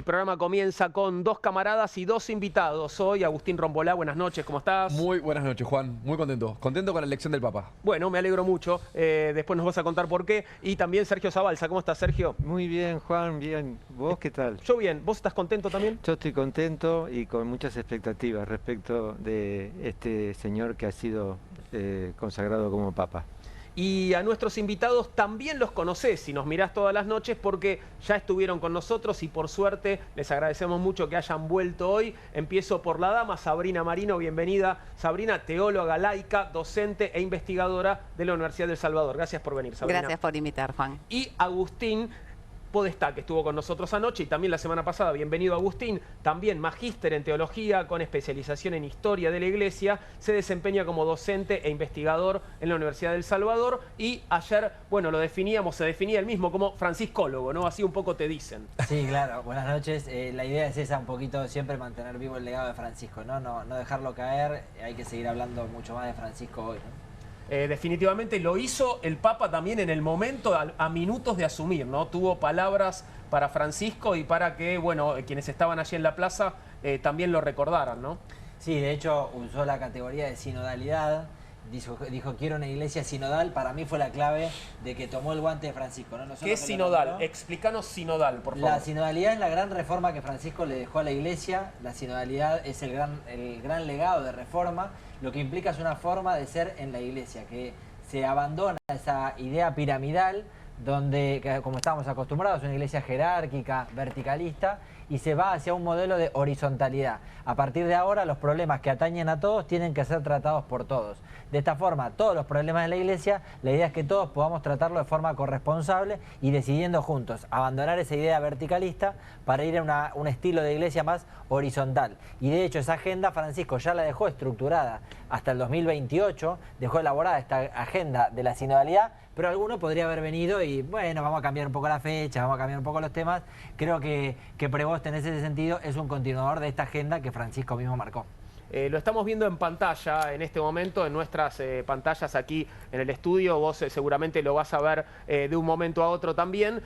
El programa comienza con dos camaradas y dos invitados. Hoy Agustín Rombolá, buenas noches, ¿cómo estás? Muy buenas noches, Juan. Muy contento. Contento con la elección del Papa. Bueno, me alegro mucho. Después nos vas a contar por qué. Y también Sergio Zabalza. ¿Cómo estás, Sergio? Muy bien, Juan, bien. ¿Vos qué tal? Yo bien. ¿Vos estás contento también? Yo estoy contento y con muchas expectativas respecto de este señor que ha sido consagrado como Papa. Y a nuestros invitados también los conocés si nos mirás todas las noches porque ya estuvieron con nosotros y por suerte les agradecemos mucho que hayan vuelto hoy. Empiezo por la dama, Sabrina Marino, bienvenida. Sabrina, teóloga laica, docente e investigadora de la Universidad del Salvador. Gracias por venir, Sabrina. Gracias por invitar, Juan. Y Agustín Podestá, que estuvo con nosotros anoche y también la semana pasada. Bienvenido, Agustín. También magíster en teología con especialización en historia de la Iglesia. Se desempeña como docente e investigador en la Universidad del Salvador. Y ayer, bueno, se definía él mismo como franciscólogo, ¿no? Así un poco te dicen. Sí, claro. Buenas noches. La idea es esa, un poquito siempre mantener vivo el legado de Francisco, ¿no? No dejarlo caer. Hay que seguir hablando mucho más de Francisco hoy, ¿no? Definitivamente lo hizo el Papa también en el momento, a minutos de asumir, ¿no? Tuvo palabras para Francisco y para que, bueno, quienes estaban allí en la plaza también lo recordaran, ¿no? Sí, de hecho usó la categoría de sinodalidad. Dijo, quiero una iglesia sinodal. Para mí fue la clave de que tomó el guante de Francisco, ¿no? ¿Qué es sinodal? Explícanos sinodal, por favor. La sinodalidad es la gran reforma que Francisco le dejó a la iglesia. La sinodalidad es el gran legado de reforma. Lo que implica es una forma de ser en la iglesia, que se abandona esa idea piramidal donde, como estábamos acostumbrados, una iglesia jerárquica, verticalista, y se va hacia un modelo de horizontalidad. A partir de ahora, los problemas que atañen a todos tienen que ser tratados por todos. De esta forma, todos los problemas de la iglesia, la idea es que todos podamos tratarlo de forma corresponsable y decidiendo juntos, abandonar esa idea verticalista para ir a un estilo de iglesia más horizontal. Y de hecho, esa agenda Francisco ya la dejó estructurada hasta el 2028, dejó elaborada esta agenda de la sinodalidad, pero alguno podría haber venido y, bueno, vamos a cambiar un poco la fecha, vamos a cambiar un poco los temas. Creo que Prevost en ese sentido es un continuador de esta agenda que Francisco mismo marcó. Lo estamos viendo en pantalla en este momento, en nuestras pantallas aquí en el estudio. Vos seguramente lo vas a ver de un momento a otro también.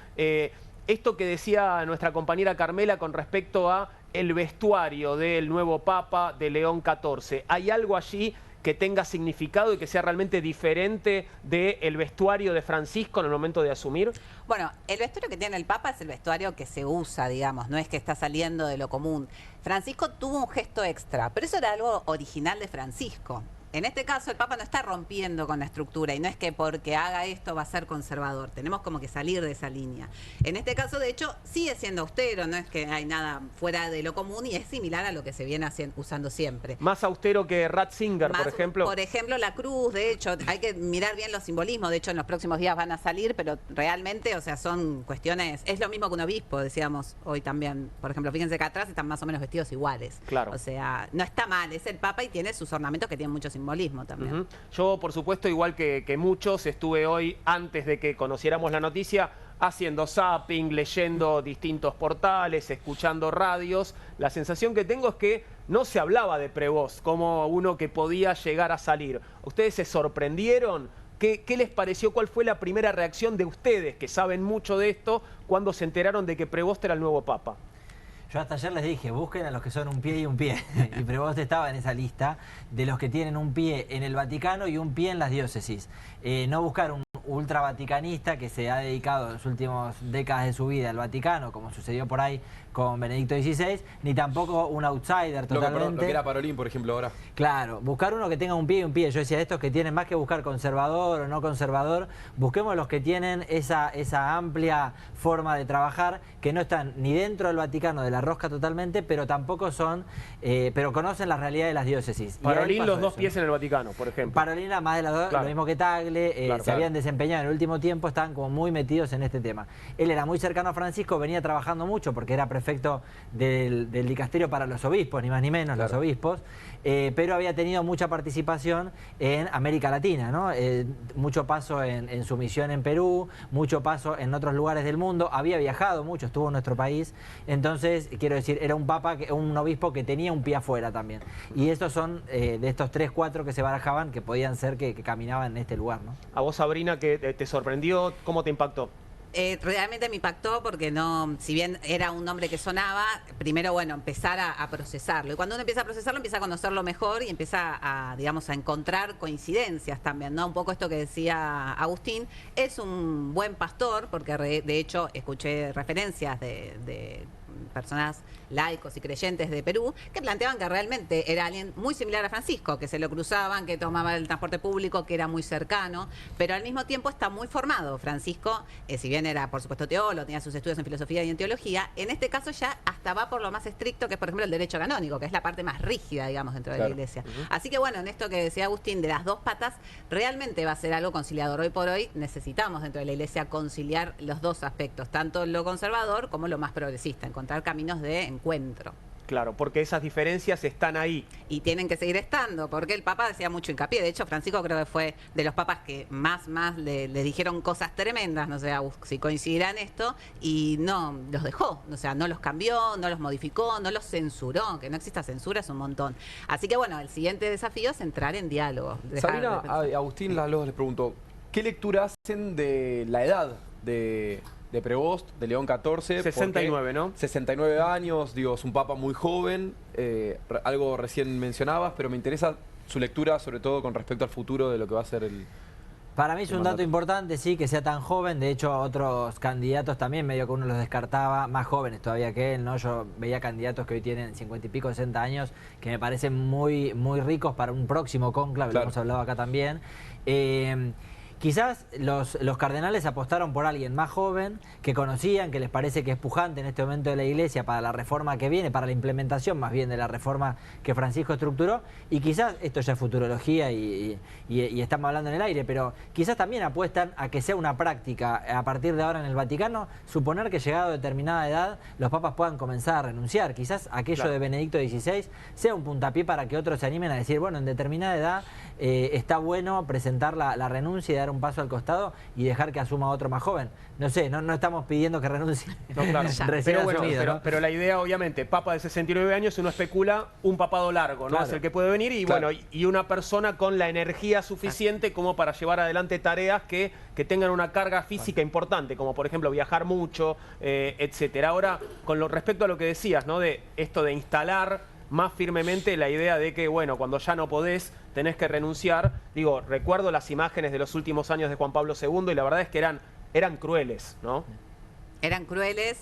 Esto que decía nuestra compañera Carmela con respecto a el vestuario del nuevo Papa de León XIV. ¿Hay algo allí que tenga significado y que sea realmente diferente del vestuario de Francisco en el momento de asumir? Bueno, el vestuario que tiene el Papa es el vestuario que se usa, digamos, no es que está saliendo de lo común. Francisco tuvo un gesto extra, pero eso era algo original de Francisco. En este caso, el Papa no está rompiendo con la estructura y no es que porque haga esto va a ser conservador. Tenemos como que salir de esa línea. En este caso, de hecho, sigue siendo austero, no es que hay nada fuera de lo común y es similar a lo que se viene usando siempre. Más austero que Ratzinger, por ejemplo. Por ejemplo, la cruz, de hecho, hay que mirar bien los simbolismos. De hecho, en los próximos días van a salir, pero realmente, o sea, son cuestiones... Es lo mismo que un obispo, decíamos hoy también. Por ejemplo, fíjense que atrás están más o menos vestidos iguales. Claro. O sea, no está mal, es el Papa y tiene sus ornamentos que tienen muchos simbolismo también. Yo, por supuesto, igual que muchos, estuve hoy, antes de que conociéramos la noticia, haciendo zapping, leyendo distintos portales, escuchando radios. La sensación que tengo es que no se hablaba de Prevost como uno que podía llegar a salir. ¿Ustedes se sorprendieron? ¿Qué les pareció? ¿Cuál fue la primera reacción de ustedes, que saben mucho de esto, cuando se enteraron de que Prevost era el nuevo Papa? Yo hasta ayer les dije, busquen a los que son un pie y un pie. Y Prevost estaba en esa lista de los que tienen un pie en el Vaticano y un pie en las diócesis. No buscar un ultravaticanista que se ha dedicado en las últimas décadas de su vida al Vaticano, como sucedió por ahí con Benedicto XVI, ni tampoco un outsider totalmente. Lo que era Parolín, por ejemplo, ahora. Claro, buscar uno que tenga un pie y un pie. Yo decía, estos que tienen más que buscar conservador o no conservador, busquemos los que tienen esa amplia forma de trabajar, que no están ni dentro del Vaticano de la rosca totalmente, pero tampoco son, pero conocen la realidad de las diócesis. Parolín, los dos pies en el Vaticano, por ejemplo. Parolín, más de las dos, claro. Lo mismo que Tagle, se habían desempeñado en el último tiempo, estaban como muy metidos en este tema. Él era muy cercano a Francisco, venía trabajando mucho porque era prefecto del dicasterio para los obispos, ni más ni menos, los obispos, pero había tenido mucha participación en América Latina, ¿no? Mucho paso en su misión en Perú, mucho paso en otros lugares del mundo, había viajado mucho, estuvo en nuestro país, entonces, quiero decir, era un papa, un obispo que tenía un pie afuera también. Y estos son de estos 3, 4 que se barajaban, que podían ser que caminaban en este lugar, ¿no? A vos, Sabrina, que te sorprendió, ¿cómo te impactó? realmente me impactó porque no, si bien era un nombre que sonaba, primero, bueno, empezar a procesarlo. Y cuando uno empieza a procesarlo, empieza a conocerlo mejor y empieza a, digamos, a encontrar coincidencias también, ¿no? Un poco esto que decía Agustín, es un buen pastor, porque de hecho escuché referencias de personas laicos y creyentes de Perú que planteaban que realmente era alguien muy similar a Francisco, que se lo cruzaban, que tomaba el transporte público, que era muy cercano, pero al mismo tiempo está muy formado. Francisco, si bien era por supuesto teólogo, tenía sus estudios en filosofía y en teología, en este caso ya hasta va por lo más estricto, que es por ejemplo el derecho canónico, que es la parte más rígida, digamos, dentro de la Iglesia. Así que bueno, en esto que decía Agustín de las dos patas, realmente va a ser algo conciliador. Hoy por hoy necesitamos dentro de la Iglesia conciliar los dos aspectos, tanto lo conservador como lo más progresista, encontrar caminos de encuentro. Claro, porque esas diferencias están ahí. Y tienen que seguir estando, porque el Papa decía mucho hincapié. De hecho, Francisco creo que fue de los papas que más le dijeron cosas tremendas, no sé si coincidirán esto, y no los dejó. O sea, no los cambió, no los modificó, no los censuró. Que no exista censura es un montón. Así que bueno, el siguiente desafío es entrar en diálogo. Sabrina, Agustín, las dos les pregunto, ¿qué lectura hacen de la edad de Prevost, de León XIV? 69, ¿no? 69 años, digo, es un papa muy joven, algo recién mencionabas, pero me interesa su lectura, sobre todo con respecto al futuro de lo que va a ser el... Para mí es un dato importante, sí, que sea tan joven. De hecho, otros candidatos también medio que uno los descartaba, más jóvenes todavía que él, ¿no? Yo veía candidatos que hoy tienen 50 y pico, 60 años, que me parecen muy ricos para un próximo cónclave, lo hemos hablado acá también. Quizás los cardenales apostaron por alguien más joven, que conocían, que les parece que es pujante en este momento de la Iglesia para la reforma que viene, para la implementación más bien de la reforma que Francisco estructuró, y quizás, esto ya es futurología y estamos hablando en el aire, pero quizás también apuestan a que sea una práctica a partir de ahora en el Vaticano, suponer que llegado a determinada edad los papas puedan comenzar a renunciar. Quizás aquello de Benedicto XVI sea un puntapié para que otros se animen a decir, bueno, en determinada edad está bueno presentar la renuncia y dar un paso al costado y dejar que asuma otro más joven. No sé, no estamos pidiendo que renuncie. No, claro. Recién asumido, ¿no? pero la idea, obviamente, papa de 69 años, uno especula un papado largo, ¿no? Es el que puede venir y bueno, y una persona con la energía suficiente como para llevar adelante tareas que tengan una carga física importante, como por ejemplo viajar mucho, etcétera. Ahora, con respecto a lo que decías, ¿no? De esto de instalar más firmemente la idea de que, bueno, cuando ya no podés, tenés que renunciar. Digo, recuerdo las imágenes de los últimos años de Juan Pablo II y la verdad es que eran crueles, ¿no? Eran crueles.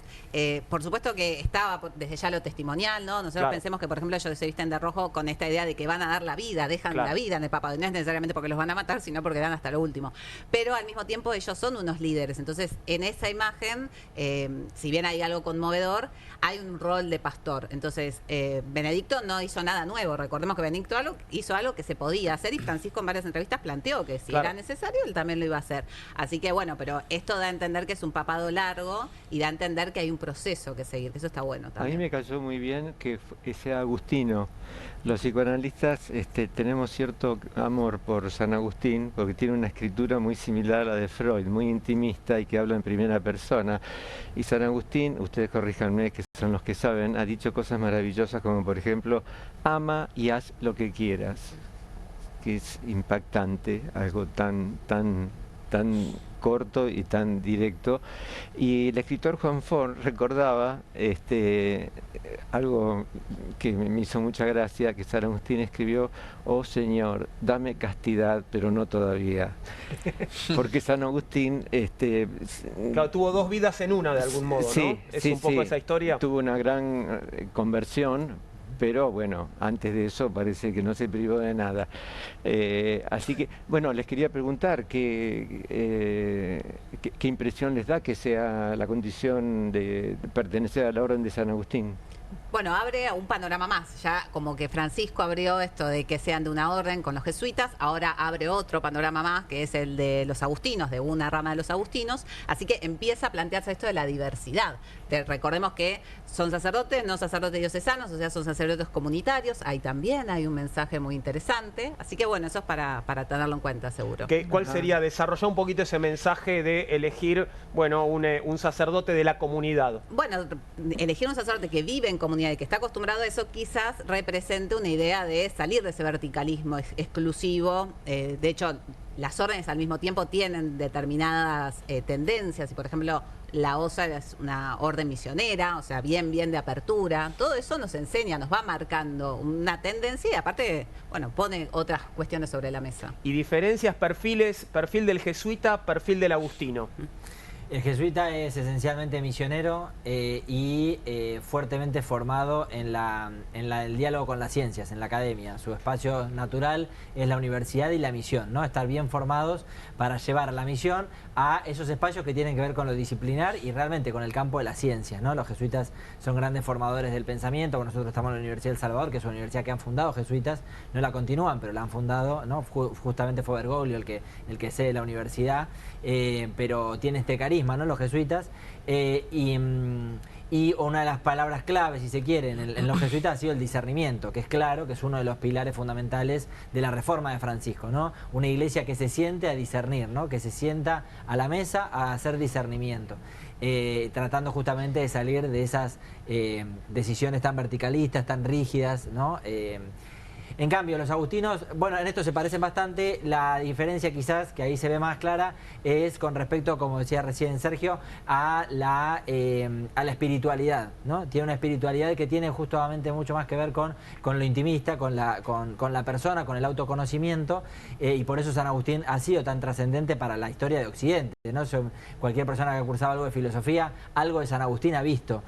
Por supuesto que estaba desde ya lo testimonial, ¿no? Nosotros pensemos que, por ejemplo, ellos se visten de rojo con esta idea de que van a dar la vida, dejan la vida en el Papa. No es necesariamente porque los van a matar, sino porque dan hasta lo último. Pero al mismo tiempo ellos son unos líderes. Entonces, en esa imagen, si bien hay algo conmovedor, hay un rol de pastor. Entonces, Benedicto no hizo nada nuevo. Recordemos que Benedicto hizo algo que se podía hacer y Francisco en varias entrevistas planteó que si era necesario, él también lo iba a hacer. Así que bueno, pero esto da a entender que es un papado largo y da a entender que hay un proceso que seguir, que eso está bueno también. A mí me cayó muy bien que sea Agustino. Los psicoanalistas tenemos cierto amor por San Agustín porque tiene una escritura muy similar a la de Freud, muy intimista y que habla en primera persona. Y San Agustín, ustedes corríjanme que son los que saben, ha dicho cosas maravillosas como por ejemplo, ama y haz lo que quieras, que es impactante, algo tan corto y tan directo. Y el escritor Juan Fort recordaba algo que me hizo mucha gracia, que San Agustín escribió: oh Señor, dame castidad, pero no todavía. Porque San Agustín claro, tuvo dos vidas en una de algún modo, ¿no? Es un poco esa historia. Tuvo una gran conversión, pero bueno, antes de eso parece que no se privó de nada. Así que, bueno, les quería preguntar qué impresión les da que sea la condición de pertenecer a la Orden de San Agustín. Bueno, abre un panorama más, ya como que Francisco abrió esto de que sean de una orden con los jesuitas, ahora abre otro panorama más, que es el de los agustinos, de una rama de los agustinos, así que empieza a plantearse esto de la diversidad. Recordemos que son sacerdotes, no sacerdotes diocesanos, o sea, son sacerdotes comunitarios, ahí también hay un mensaje muy interesante, así que bueno, eso es para tenerlo en cuenta, seguro. ¿Cuál sería desarrollar un poquito ese mensaje de elegir, bueno, un sacerdote de la comunidad? Bueno, elegir un sacerdote que vive en comunidad academia y que está acostumbrado a eso, quizás represente una idea de salir de ese verticalismo exclusivo. De hecho, las órdenes al mismo tiempo tienen determinadas tendencias y, por ejemplo, la OSA es una orden misionera, o sea, bien de apertura. Todo eso nos enseña, nos va marcando una tendencia y aparte, bueno, pone otras cuestiones sobre la mesa. Y diferencias, perfiles, perfil del jesuita, perfil del agustino. El jesuita es esencialmente misionero y fuertemente formado en el diálogo con las ciencias, en la academia. Su espacio natural es la universidad y la misión, ¿no? Estar bien formados para llevar la misión a esos espacios que tienen que ver con lo disciplinar y realmente con el campo de las ciencias, ¿no? Los jesuitas son grandes formadores del pensamiento. Nosotros estamos en la Universidad del Salvador, que es una universidad que han fundado jesuitas, no la continúan, pero la han fundado, ¿no? Justamente fue Bergoglio el que cede la universidad, pero tiene este carisma, ¿no? Los jesuitas, y una de las palabras clave, si se quiere, en los jesuitas ha sido el discernimiento, que es claro que es uno de los pilares fundamentales de la reforma de Francisco, ¿no? Una iglesia que se siente a discernir, ¿no? Que se sienta a la mesa a hacer discernimiento, tratando justamente de salir de esas decisiones tan verticalistas, tan rígidas, ¿no? En cambio, los agustinos, bueno, en esto se parecen bastante. La diferencia quizás, que ahí se ve más clara, es con respecto, como decía recién Sergio, a la espiritualidad, ¿no? Tiene una espiritualidad que tiene justamente mucho más que ver con lo intimista, con la persona, con el autoconocimiento, y por eso San Agustín ha sido tan trascendente para la historia de Occidente, ¿no? Cualquier persona que ha cursado algo de filosofía, algo de San Agustín ha visto,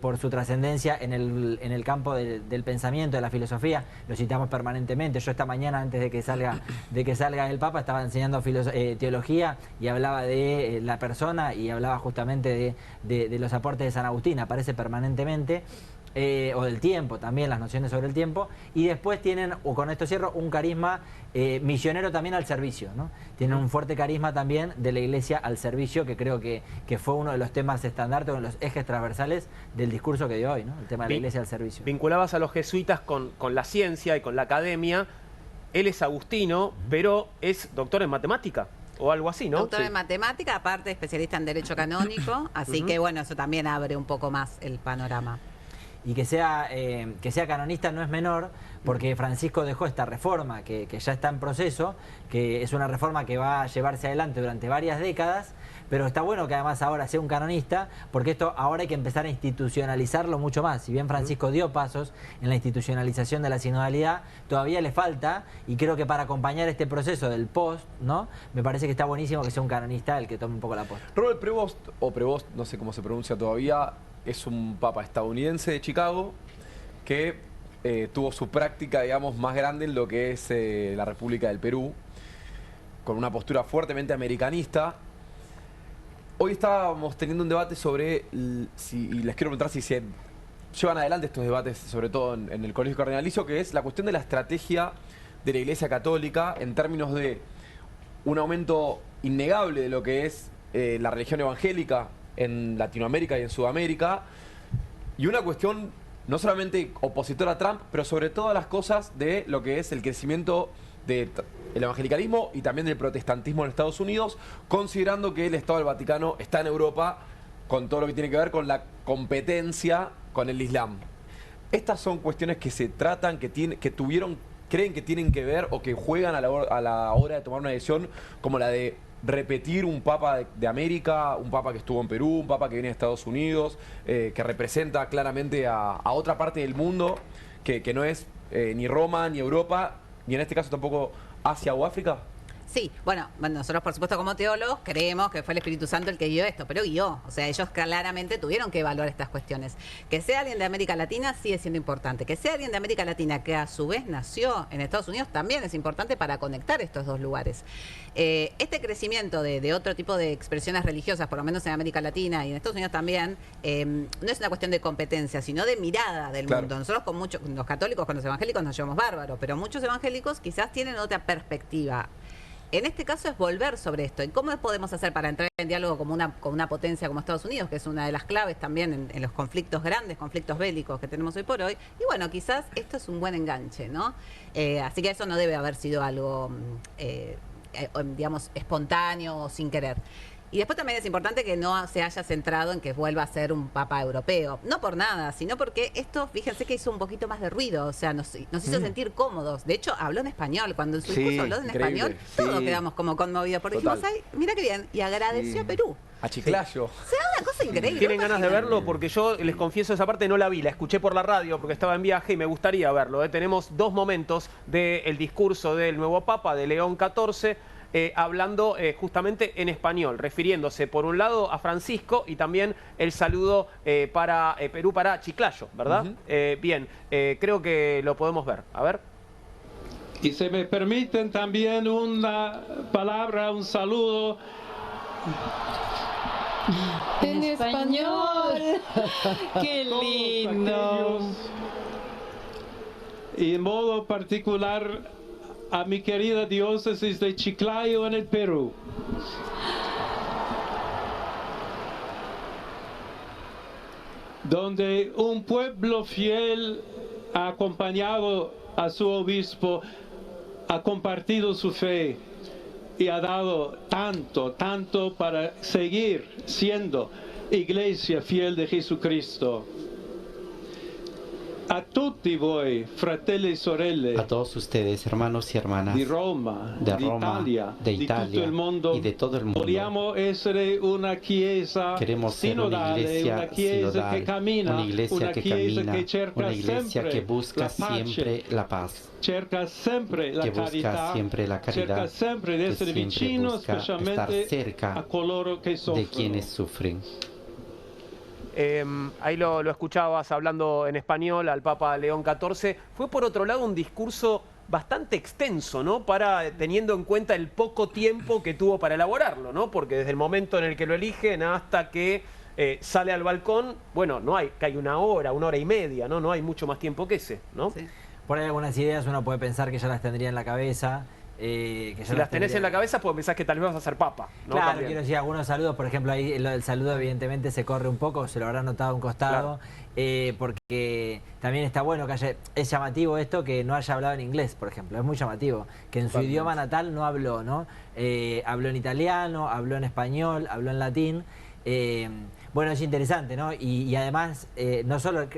por su trascendencia en el campo del pensamiento, de la filosofía. Lo citamos permanentemente. Yo esta mañana, antes de que salga el Papa, estaba enseñando teología y hablaba de la persona y hablaba justamente de los aportes de San Agustín. Aparece permanentemente. O del tiempo también, las nociones sobre el tiempo, y después tienen, o con esto cierro, un carisma misionero también al servicio, ¿no? Tienen un fuerte carisma también de la iglesia al servicio, que creo que fue uno de los temas estandartes, uno de los ejes transversales del discurso que dio hoy, ¿no? El tema de la iglesia al servicio. Vinculabas a los jesuitas con la ciencia y con la academia. Él es agustino, pero es doctor en matemática. O algo así, ¿no? Doctor en matemática, aparte especialista en derecho canónico, así que bueno, eso también abre un poco más el panorama. Y que sea canonista no es menor, porque Francisco dejó esta reforma que ya está en proceso, que es una reforma que va a llevarse adelante durante varias décadas, pero está bueno que además ahora sea un canonista, porque esto ahora hay que empezar a institucionalizarlo mucho más. Si bien Francisco dio pasos en la institucionalización de la sinodalidad, todavía le falta, y creo que para acompañar este proceso del post, ¿no? Me parece que está buenísimo que sea un canonista el que tome un poco la posta. Robert Prevost, o Prevost, no sé cómo se pronuncia todavía, es un papa estadounidense de Chicago que tuvo su práctica, digamos, más grande en lo que es la República del Perú, con una postura fuertemente americanista. Hoy estábamos teniendo un debate sobre, y les quiero preguntar si se llevan adelante estos debates, sobre todo en el Colegio Cardenalicio, que es la cuestión de la estrategia de la Iglesia Católica en términos de un aumento innegable de lo que es la religión evangélica en Latinoamérica y en Sudamérica, y una cuestión no solamente opositora a Trump, pero sobre todas las cosas de lo que es el crecimiento del evangelicalismo y también del protestantismo en Estados Unidos, considerando que el Estado del Vaticano está en Europa con todo lo que tiene que ver con la competencia con el Islam. Estas son cuestiones que se tratan, creen que tienen que ver o que juegan a la hora de tomar una decisión como la de repetir un papa de América, un papa que estuvo en Perú, un papa que viene de Estados Unidos, que representa claramente a otra parte del mundo, que no es ni Roma, ni Europa, ni en este caso tampoco Asia o África? Sí, bueno, nosotros por supuesto como teólogos creemos que fue el Espíritu Santo el que guió esto, pero guió, o sea, ellos claramente tuvieron que evaluar estas cuestiones. Que sea alguien de América Latina sigue siendo importante, que sea alguien de América Latina que a su vez nació en Estados Unidos también es importante para conectar estos dos lugares. Este crecimiento de otro tipo de expresiones religiosas, por lo menos en América Latina y en Estados Unidos también, no es una cuestión de competencia, sino de mirada del mundo. Nosotros con los católicos, con los evangélicos nos llevamos bárbaros, pero muchos evangélicos quizás tienen otra perspectiva. En este caso es volver sobre esto. ¿Y cómo podemos hacer para entrar en diálogo con una potencia como Estados Unidos, que es una de las claves también en los conflictos grandes, conflictos bélicos que tenemos hoy por hoy? Y bueno, quizás esto es un buen enganche, ¿no? Así que eso no debe haber sido algo, digamos, espontáneo o sin querer. Y después también es importante que no se haya centrado en que vuelva a ser un papa europeo. No por nada, sino porque esto, fíjense que hizo un poquito más de ruido, o sea, nos hizo sentir cómodos. De hecho, habló en español. Cuando en su discurso habló en increíble, español, todos sí. quedamos como conmovidos. Porque Total. dijimos, ay, mira qué bien. Y agradeció a Perú. A Chiclayo. O sea, una cosa increíble. ¿Tienen ¿no? ganas de verlo? Porque yo les confieso esa parte no la vi, la escuché por la radio porque estaba en viaje y me gustaría verlo. Tenemos dos momentos del discurso del nuevo Papa, de León XIV, hablando justamente en español, refiriéndose por un lado a Francisco y también el saludo para Perú, para Chiclayo, ¿verdad? Bien, creo que lo podemos ver. A ver. Y si me permiten también una palabra, un saludo. En español. Qué lindo. Y en modo particular a mi querida diócesis de Chiclayo en el Perú. Donde un pueblo fiel ha acompañado a su obispo, ha compartido su fe y ha dado tanto para seguir siendo iglesia fiel de Jesucristo. A tutti voi, fratelli e sorelle, a todos ustedes, hermanos y hermanas di Roma, de di Roma, Italia, de di Italia tutto il mondo, y de todo el mundo. vogliamo essere una chiesa Queremos ser una sinodale, iglesia una chiesa sinodal, che cammina, una iglesia que chiesa camina, che cerca una iglesia sempre que busca la pace, siempre la paz, cerca sempre la que busca carità, siempre la caridad, cerca sempre di que essere siempre vicino busca estar specialmente cerca a coloro che de soffrono. quienes sufren. Ahí lo escuchabas hablando en español al Papa León XIV. Fue por otro lado un discurso bastante extenso, ¿no? Teniendo en cuenta el poco tiempo que tuvo para elaborarlo, ¿no? Porque desde el momento en el que lo eligen hasta que sale al balcón, bueno, que hay una hora y media, ¿no? No hay mucho más tiempo que ese, ¿no? Sí. Por ahí algunas ideas uno puede pensar que ya las tendría en la cabeza. Que ya Si las tenés en la cabeza, pues pensás que tal vez vas a ser papa, ¿no? Claro, También. quiero decir, algunos saludos, por ejemplo, ahí el saludo evidentemente se corre un poco, se lo habrá notado a un costado, porque también está bueno que es llamativo esto que no haya hablado en inglés, por ejemplo, es muy llamativo, que en su idioma natal no habló, ¿no? Habló en italiano, habló en español, habló en latín, bueno, es interesante, ¿no? Y además, no solo...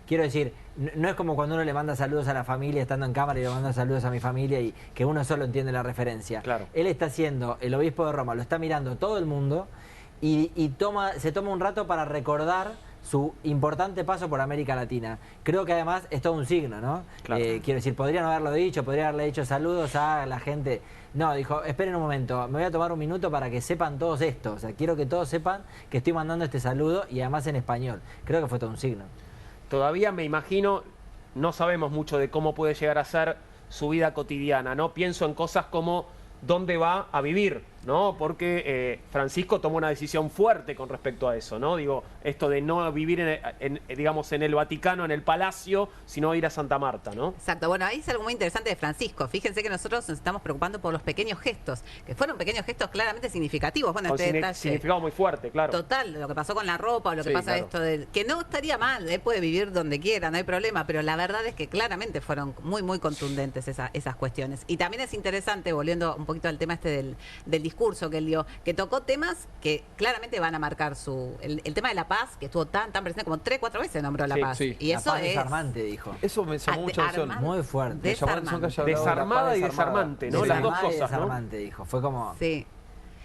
Quiero decir, no es como cuando uno le manda saludos a la familia estando en cámara y le manda saludos a mi familia y que uno solo entiende la referencia. Claro. Él está siendo el obispo de Roma, lo está mirando todo el mundo y se toma un rato para recordar su importante paso por América Latina. Creo que además es todo un signo, ¿no? Claro. Quiero decir, podrían haberlo dicho, podría haberle dicho saludos a la gente. No, dijo, esperen un momento, me voy a tomar un minuto para que sepan todos esto. O sea, quiero que todos sepan que estoy mandando este saludo y además en español. Creo que fue todo un signo. Todavía me imagino, no sabemos mucho de cómo puede llegar a ser su vida cotidiana, ¿no? Pienso en cosas como dónde va a vivir, ¿no? Porque Francisco tomó una decisión fuerte con respecto a eso, ¿no? Digo, esto de no vivir digamos, en el Vaticano, en el Palacio, sino ir a Santa Marta, ¿no? Exacto. Bueno, ahí es algo muy interesante de Francisco. Fíjense que nosotros nos estamos preocupando por los pequeños gestos, que fueron pequeños gestos claramente significativos. Bueno, Con este detalle. significado muy fuerte, claro. Total, lo que pasó con la ropa, o lo que Sí, pasa claro. esto de que no estaría mal, él puede vivir donde quiera, no hay problema, pero la verdad es que claramente fueron muy contundentes esas cuestiones. Y también es interesante, volviendo un poquito al tema este del discurso que él dio, que tocó temas que claramente van a marcar el tema de la paz, que estuvo tan presente, como 3-4 veces nombró la Sí, paz. sí. Y La eso paz es desarmante, dijo. Eso me llamó mucho la atención. armado. Muy fuerte. Me llamó la atención que haya hablado de la Desarmada paz y desarmante, ¿no? Las dos Desarmada y cosas, ¿no? desarmante, dijo. Fue como Sí.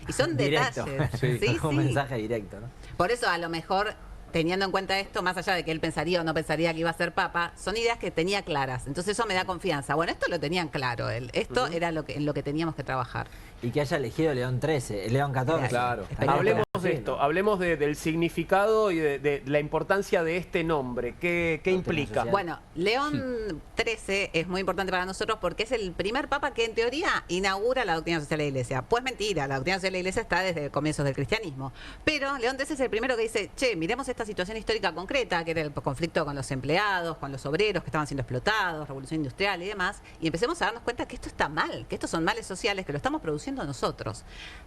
Y son directo. detalles. Sí. Sí, un sí. mensaje directo, ¿no? Por eso a lo mejor, teniendo en cuenta esto, más allá de que él pensaría o no pensaría que iba a ser papa, son ideas que tenía claras. Entonces eso me da confianza. Bueno, esto lo tenían claro él. Esto era en lo que teníamos que trabajar. Y que haya elegido León XIII, León XIV. Claro. Hablemos de esto, hablemos del significado y de la importancia de este nombre. ¿Qué implica? social. Bueno, León XIII es muy importante para nosotros porque es el primer papa que en teoría inaugura la doctrina social de la Iglesia. Pues mentira, la doctrina social de la Iglesia está desde comienzos del cristianismo. Pero León XIII es el primero que dice, che, miremos esta situación histórica concreta, que era el conflicto con los empleados, con los obreros que estaban siendo explotados, revolución industrial y demás, y empecemos a darnos cuenta que esto está mal, que estos son males sociales, que lo estamos produciendo nosotros.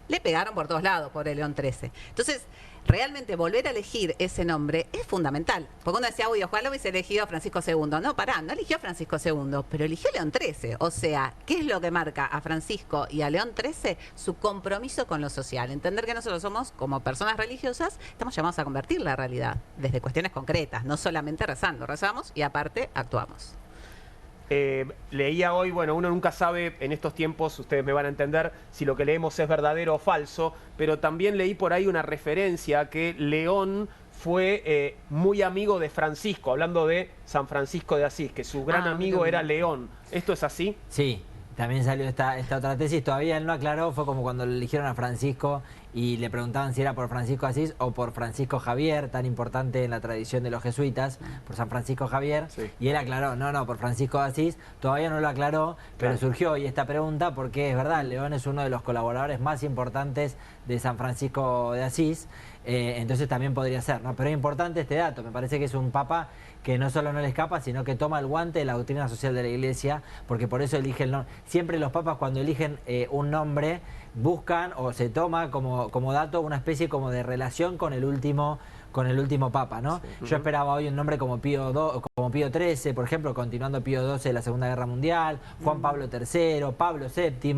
Le pegaron por todos lados, pobre León XIII. Entonces, realmente volver a elegir ese nombre es fundamental. Porque uno decía, uy, ojalá hubiese elegido a Francisco II. No, pará, no eligió a Francisco II, pero eligió a León XIII. O sea, ¿qué es lo que marca a Francisco y a León XIII? Su compromiso con lo social. Entender que nosotros somos, como personas religiosas, estamos llamados a convertir la realidad desde cuestiones concretas, no solamente rezando. Rezamos y aparte actuamos. Leía hoy, bueno, uno nunca sabe en estos tiempos, ustedes me van a entender, si lo que leemos es verdadero o falso, pero también leí por ahí una referencia a que León fue muy amigo de Francisco, hablando de San Francisco de Asís, que su gran amigo era León. ¿Esto es así? Sí, también salió esta otra tesis, todavía él no aclaró, fue como cuando le eligieron a Francisco y le preguntaban si era por Francisco Asís o por Francisco Javier, tan importante en la tradición de los jesuitas, por San Francisco Javier, y él aclaró, no, por Francisco de Asís, todavía no lo aclaró, pero surgió hoy esta pregunta porque es verdad, León es uno de los colaboradores más importantes de San Francisco de Asís, entonces también podría ser, ¿no? Pero es importante este dato, me parece que es un papa que no solo no le escapa, sino que toma el guante de la doctrina social de la Iglesia, porque por eso elige el nombre. Siempre los papas cuando eligen un nombre buscan o se toma como dato una especie como de relación con el último papa, ¿no? Sí. Yo esperaba hoy un nombre como Pío XIII, por ejemplo, continuando Pío XII de la Segunda Guerra Mundial, Juan Pablo III, Pablo VII.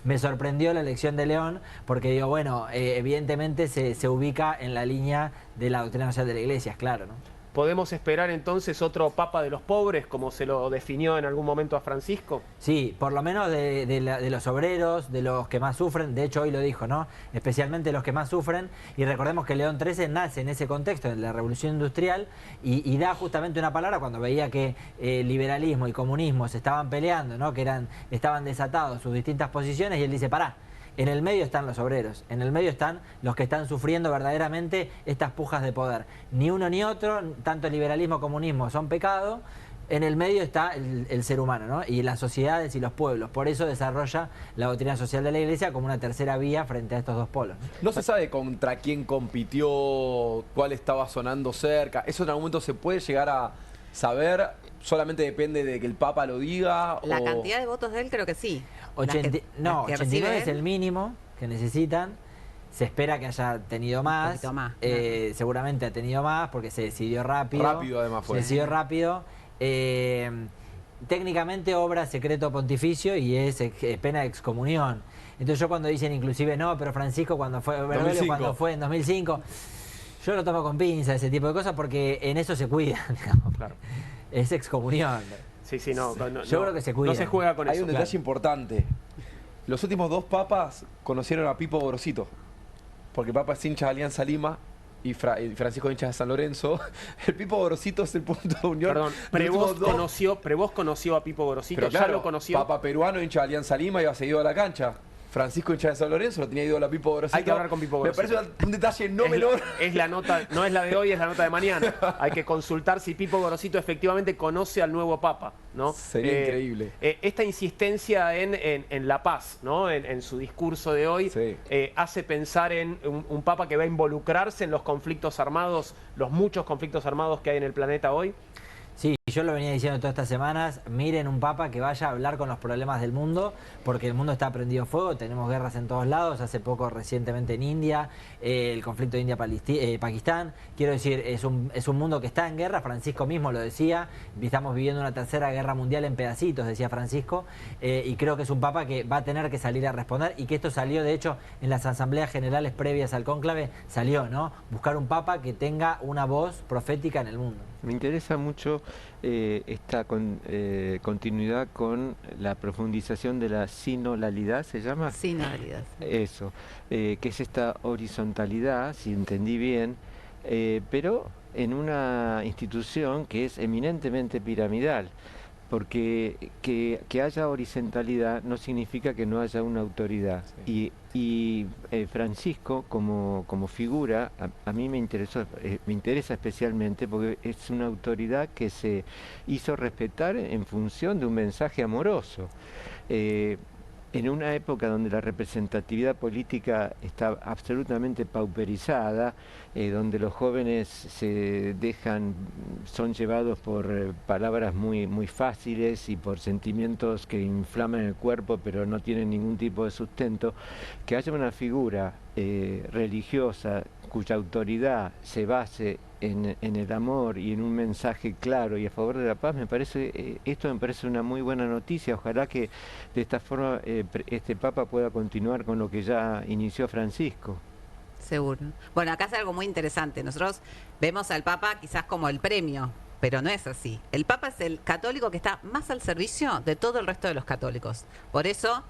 Me sorprendió la elección de León, porque digo, bueno, evidentemente se ubica en la línea de la doctrina social de la Iglesia, es claro, ¿no? ¿Podemos esperar entonces otro papa de los pobres, como se lo definió en algún momento a Francisco? Sí, por lo menos de los obreros, de los que más sufren, de hecho hoy lo dijo, ¿no? Especialmente los que más sufren, y recordemos que León XIII nace en ese contexto de la Revolución Industrial y da justamente una palabra cuando veía que liberalismo y comunismo se estaban peleando, ¿no? Que estaban desatados sus distintas posiciones, y él dice, pará. En el medio están los obreros, en el medio están los que están sufriendo verdaderamente estas pujas de poder. Ni uno ni otro, tanto liberalismo como comunismo son pecado, en el medio está el ser humano, ¿no? Y las sociedades y los pueblos. Por eso desarrolla la doctrina social de la Iglesia como una tercera vía frente a estos dos polos. No se sabe contra quién compitió, cuál estaba sonando cerca. ¿Eso en algún momento se puede llegar a saber? ¿Solamente depende de que el Papa lo diga? La cantidad de votos de él creo que sí. 89 es el mínimo que necesitan. Se espera que haya tenido más. Seguramente ha tenido más porque se decidió rápido. Rápido además fue. Se decidió rápido. Técnicamente obra secreto pontificio y es pena de excomunión. Entonces yo cuando dicen inclusive no, pero Francisco cuando fue en 2005, yo lo tomo con pinza ese tipo de cosas porque en eso se cuidan, digamos. Claro. Es excomunión. Sí, yo creo que se cuida. No se juega con eso. Hay un detalle importante. Los últimos dos papas conocieron a Pipo Gorosito, porque el Papa es hincha de Alianza Lima y Francisco hincha de San Lorenzo. El Pipo Gorosito es el punto de unión. Perdón, Prevost conoció a Pipo Gorosito, pero claro, ya lo conoció. Papa peruano hincha de Alianza Lima, iba seguido a la cancha. Francisco hincha de San Lorenzo, lo tenía ídolo a Pipo Gorosito. Hay que hablar con Pipo Gorosito. Me parece un detalle no menor. Es la nota, no es la de hoy, es la nota de mañana. Hay que consultar si Pipo Gorosito efectivamente conoce al nuevo Papa, ¿no? Sería increíble. Esta insistencia en la paz, ¿no? En su discurso de hoy, hace pensar en un Papa que va a involucrarse en los conflictos armados, los muchos conflictos armados que hay en el planeta hoy. Sí, yo lo venía diciendo todas estas semanas, miren un papa que vaya a hablar con los problemas del mundo, porque el mundo está prendido fuego, tenemos guerras en todos lados, hace poco recientemente en India, el conflicto de India-Pakistán, quiero decir, es un mundo que está en guerra, Francisco mismo lo decía, estamos viviendo una tercera guerra mundial en pedacitos, decía Francisco, y creo que es un papa que va a tener que salir a responder, y que esto salió, de hecho, en las asambleas generales previas al cónclave, salió, ¿no? Buscar un papa que tenga una voz profética en el mundo. Me interesa mucho esta continuidad con la profundización de la sinodalidad, ¿se llama? Sinodalidad. Eso, que es esta horizontalidad, si entendí bien, pero en una institución que es eminentemente piramidal. Porque que haya horizontalidad no significa que no haya una autoridad. Sí. Y Francisco, como figura, a mí me interesa especialmente porque es una autoridad que se hizo respetar en función de un mensaje amoroso. en una época donde la representatividad política está absolutamente pauperizada, donde los jóvenes son llevados por palabras muy fáciles y por sentimientos que inflaman el cuerpo pero no tienen ningún tipo de sustento, que haya una figura religiosa cuya autoridad se base en el amor y en un mensaje claro y a favor de la paz, esto me parece una muy buena noticia. Ojalá que de esta forma este Papa pueda continuar con lo que ya inició Francisco. Seguro. Bueno, acá es algo muy interesante. Nosotros vemos al Papa quizás como el premio, pero no es así. El Papa es el católico que está más al servicio de todo el resto de los católicos. Por eso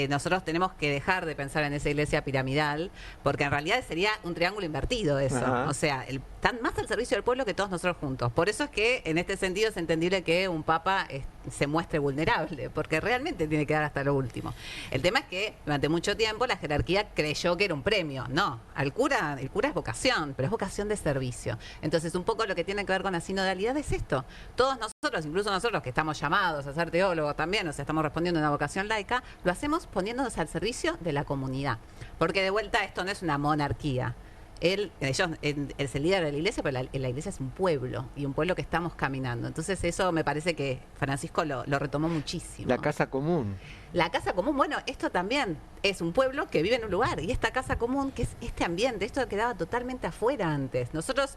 nosotros tenemos que dejar de pensar en esa iglesia piramidal, porque en realidad sería un triángulo invertido eso. Ajá. O sea, están más al servicio del pueblo que todos nosotros juntos. Por eso es que en este sentido es entendible que un papa se muestre vulnerable, porque realmente tiene que dar hasta lo último. El tema es que durante mucho tiempo la jerarquía creyó que era un premio. No, el cura es vocación, pero es vocación de servicio. Entonces un poco lo que tiene que ver con la sinodalidad es esto. Todos nosotros, incluso nosotros que estamos llamados a ser teólogos también, o sea, estamos respondiendo a una vocación laica, lo hacemos poniéndonos al servicio de la comunidad. Porque de vuelta esto no es una monarquía. Él es el líder de la iglesia, pero la iglesia es un pueblo, y un pueblo que estamos caminando. Entonces eso me parece que Francisco lo retomó muchísimo. La casa común. La casa común, bueno, esto también es un pueblo que vive en un lugar, y esta casa común, que es este ambiente, esto quedaba totalmente afuera antes. Nosotros,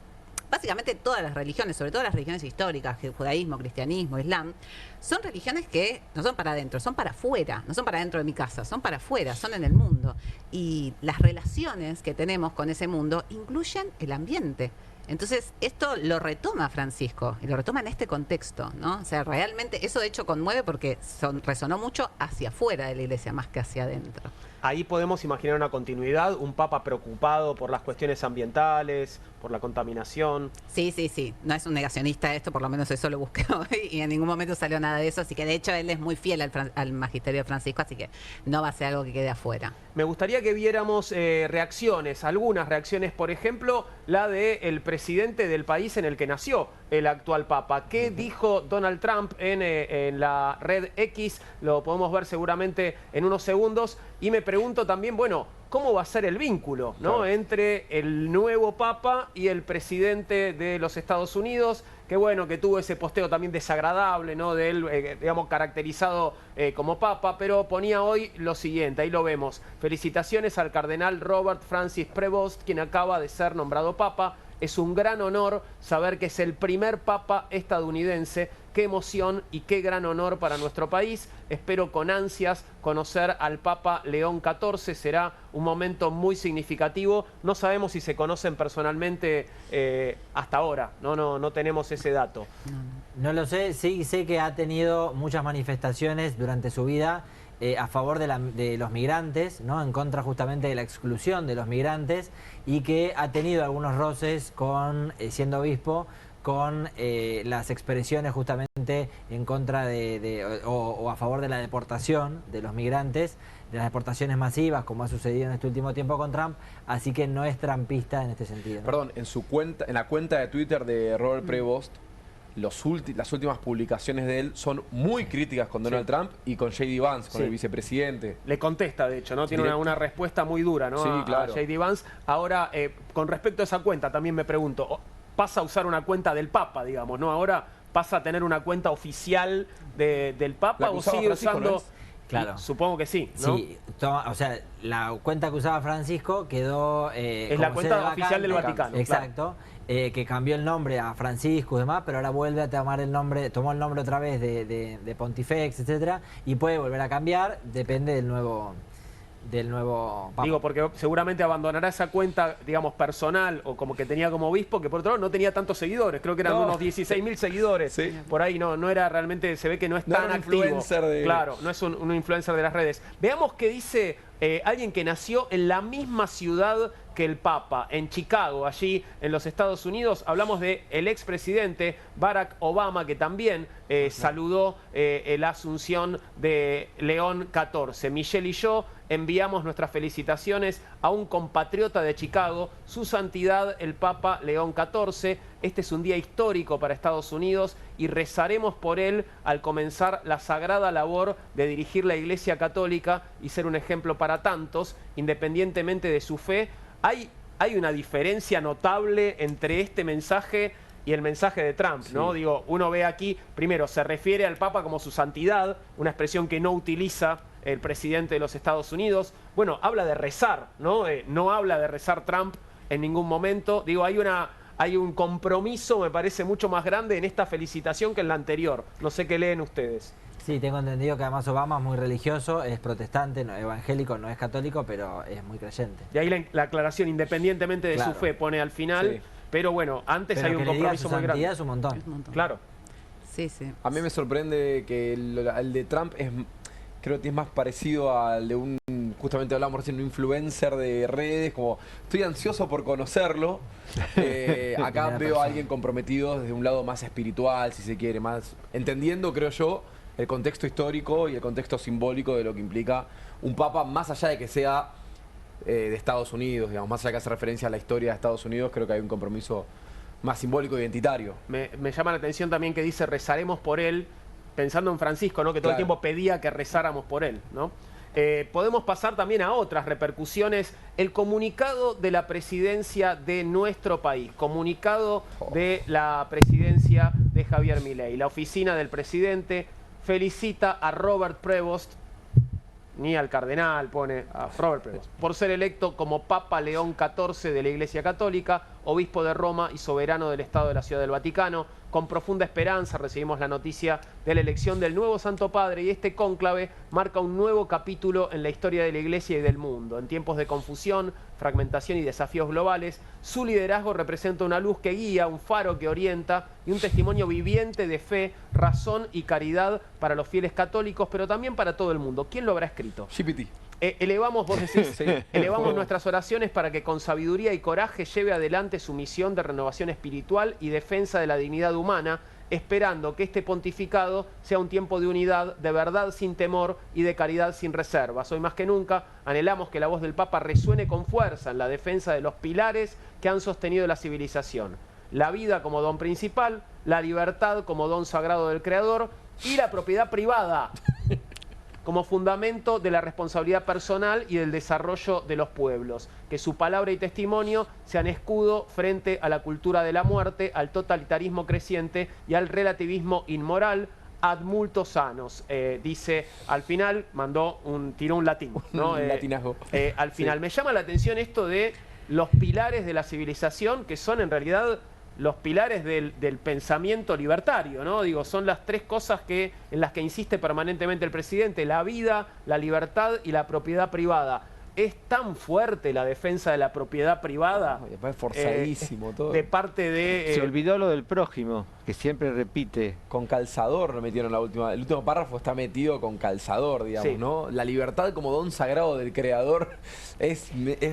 básicamente todas las religiones, sobre todo las religiones históricas, judaísmo, cristianismo, islam, son religiones que no son para adentro, son para afuera, no son para dentro de mi casa, son para afuera, son en el mundo. Y las relaciones que tenemos con ese mundo incluyen el ambiente. Entonces, esto lo retoma Francisco, y lo retoma en este contexto, ¿no? O sea, realmente eso de hecho conmueve porque resonó mucho hacia afuera de la iglesia más que hacia adentro. Ahí podemos imaginar una continuidad, un papa preocupado por las cuestiones ambientales, por la contaminación. Sí, sí, sí. No es un negacionista esto, por lo menos eso lo busqué hoy y en ningún momento salió nada de eso. Así que de hecho él es muy fiel al magisterio de Francisco, así que no va a ser algo que quede afuera. Me gustaría que viéramos reacciones, algunas reacciones, por ejemplo, la del presidente del país en el que nació el actual papa. ¿Qué dijo Donald Trump en la red X? Lo podemos ver seguramente en unos segundos. Y me pregunto también, bueno, ¿cómo va a ser el vínculo, ¿no? Entre el nuevo papa y el presidente de los Estados Unidos? Que bueno, que tuvo ese posteo también desagradable, ¿no? De él, digamos, caracterizado como papa, pero ponía hoy lo siguiente, ahí lo vemos. Felicitaciones al cardenal Robert Francis Prevost, quien acaba de ser nombrado papa. Es un gran honor saber que es el primer papa estadounidense. Qué emoción y qué gran honor para nuestro país. Espero con ansias conocer al Papa León XIV. Será un momento muy significativo. No sabemos si se conocen personalmente hasta ahora. No tenemos ese dato. No lo sé. Sí sé que ha tenido muchas manifestaciones durante su vida a favor de los migrantes, ¿no? En contra justamente de la exclusión de los migrantes, y que ha tenido algunos roces con, siendo obispo, con las expresiones justamente en contra o a favor de la deportación de los migrantes, de las deportaciones masivas, como ha sucedido en este último tiempo con Trump, así que no es trumpista en este sentido, ¿no? Perdón, en la cuenta de Twitter de Robert Prevost, las últimas publicaciones de él son muy críticas con Donald Trump y con J.D. Vance, con el vicepresidente. Le contesta, de hecho, ¿no? Tiene una respuesta muy dura, ¿no? Sí, claro. A J.D. Vance. Ahora, con respecto a esa cuenta, también me pregunto, pasa a usar una cuenta del Papa, digamos, ¿no? Ahora pasa a tener una cuenta oficial del Papa, o sigue usando... ¿no es? Claro. Supongo que sí, ¿no? Sí, o sea, la cuenta que usaba Francisco quedó... es la cuenta oficial del Vaticano. Exacto. Claro. Que cambió el nombre a Francisco y demás, pero ahora vuelve a tomar el nombre, tomó el nombre otra vez de Pontifex, etcétera, y puede volver a cambiar, depende del nuevo papa. Digo, porque seguramente abandonará esa cuenta, digamos, personal, o como que tenía como obispo, que por otro lado no tenía tantos seguidores, creo que eran unos 16.000 seguidores. Sí. Por ahí no era realmente, se ve que no es tan activo. Claro, no es un influencer de las redes. Veamos qué dice alguien que nació en la misma ciudad que el Papa, en Chicago, allí en los Estados Unidos. Hablamos de el expresidente Barack Obama, que también saludó la asunción de León XIV. Michelle y yo enviamos nuestras felicitaciones a un compatriota de Chicago, su santidad el Papa León XIV. este es un día histórico para Estados Unidos y rezaremos por él al comenzar la sagrada labor de dirigir la Iglesia Católica y ser un ejemplo para tantos, independientemente de su fe. Hay una diferencia notable entre este mensaje y el mensaje de Trump, ¿no? Digo, uno ve aquí, primero, se refiere al Papa como su santidad, una expresión que no utiliza el presidente de los Estados Unidos. Bueno, habla de rezar, ¿no? No habla de rezar Trump en ningún momento. Digo, hay un compromiso, me parece, mucho más grande en esta felicitación que en la anterior. No sé qué leen ustedes. Sí, tengo entendido que además Obama es muy religioso, es protestante, no, evangélico, no es católico, pero es muy creyente. Y ahí la aclaración, independientemente de Claro. su fe, pone al final. Sí. Pero bueno, antes Pero hay un que le diga compromiso su muy grande. santidad es un montón. Es un montón. Claro. Sí, sí. A mí me sorprende que el de Trump creo que es más parecido al de justamente hablamos recién, un influencer de redes, como estoy ansioso por conocerlo. Acá Primera veo persona. a alguien comprometido desde un lado más espiritual, si se quiere, más entendiendo, creo yo, el contexto histórico y el contexto simbólico de lo que implica un papa, más allá de que sea de Estados Unidos, digamos, más allá de que hace referencia a la historia de Estados Unidos, creo que hay un compromiso más simbólico e identitario. Me llama la atención también que dice rezaremos por él, pensando en Francisco, ¿no? Que todo el Claro. tiempo pedía que rezáramos por él, ¿no? Podemos pasar también a otras repercusiones. El comunicado de la presidencia de nuestro país, comunicado de la presidencia de Javier Milei. La oficina del presidente felicita a Robert Prevost, ni al cardenal, pone a Robert Prevost, por ser electo como Papa León XIV de la Iglesia Católica, obispo de Roma y soberano del Estado de la Ciudad del Vaticano. Con profunda esperanza recibimos la noticia de la elección del nuevo Santo Padre y este cónclave marca un nuevo capítulo en la historia de la Iglesia y del mundo. En tiempos de confusión, fragmentación y desafíos globales, su liderazgo representa una luz que guía, un faro que orienta y un testimonio viviente de fe, razón y caridad para los fieles católicos, pero también para todo el mundo. ¿Quién lo habrá escrito? GPT. Elevamos, vos decís, Sí. elevamos nuestras oraciones para que con sabiduría y coraje lleve adelante su misión de renovación espiritual y defensa de la dignidad humana, esperando que este pontificado sea un tiempo de unidad, de verdad sin temor y de caridad sin reservas. Hoy más que nunca anhelamos que la voz del Papa resuene con fuerza en la defensa de los pilares que han sostenido la civilización. La vida como don principal, la libertad como don sagrado del Creador y la propiedad privada como fundamento de la responsabilidad personal y del desarrollo de los pueblos. Que su palabra y testimonio sean escudo frente a la cultura de la muerte, al totalitarismo creciente y al relativismo inmoral. Ad multos sanos, dice al final, tiró un latín, ¿no? Un latinazgo. Al final, Sí. me llama la atención esto de los pilares de la civilización, que son en realidad los pilares del pensamiento libertario, ¿no? Digo, son las tres cosas en las que insiste permanentemente el presidente: la vida, la libertad y la propiedad privada. Es tan fuerte la defensa de la propiedad privada Ay, después forzadísimo todo. de parte de... Se olvidó lo del prójimo, que siempre repite. Con calzador lo metieron el último párrafo está metido con calzador, digamos, Sí. ¿no? La libertad como don sagrado del creador es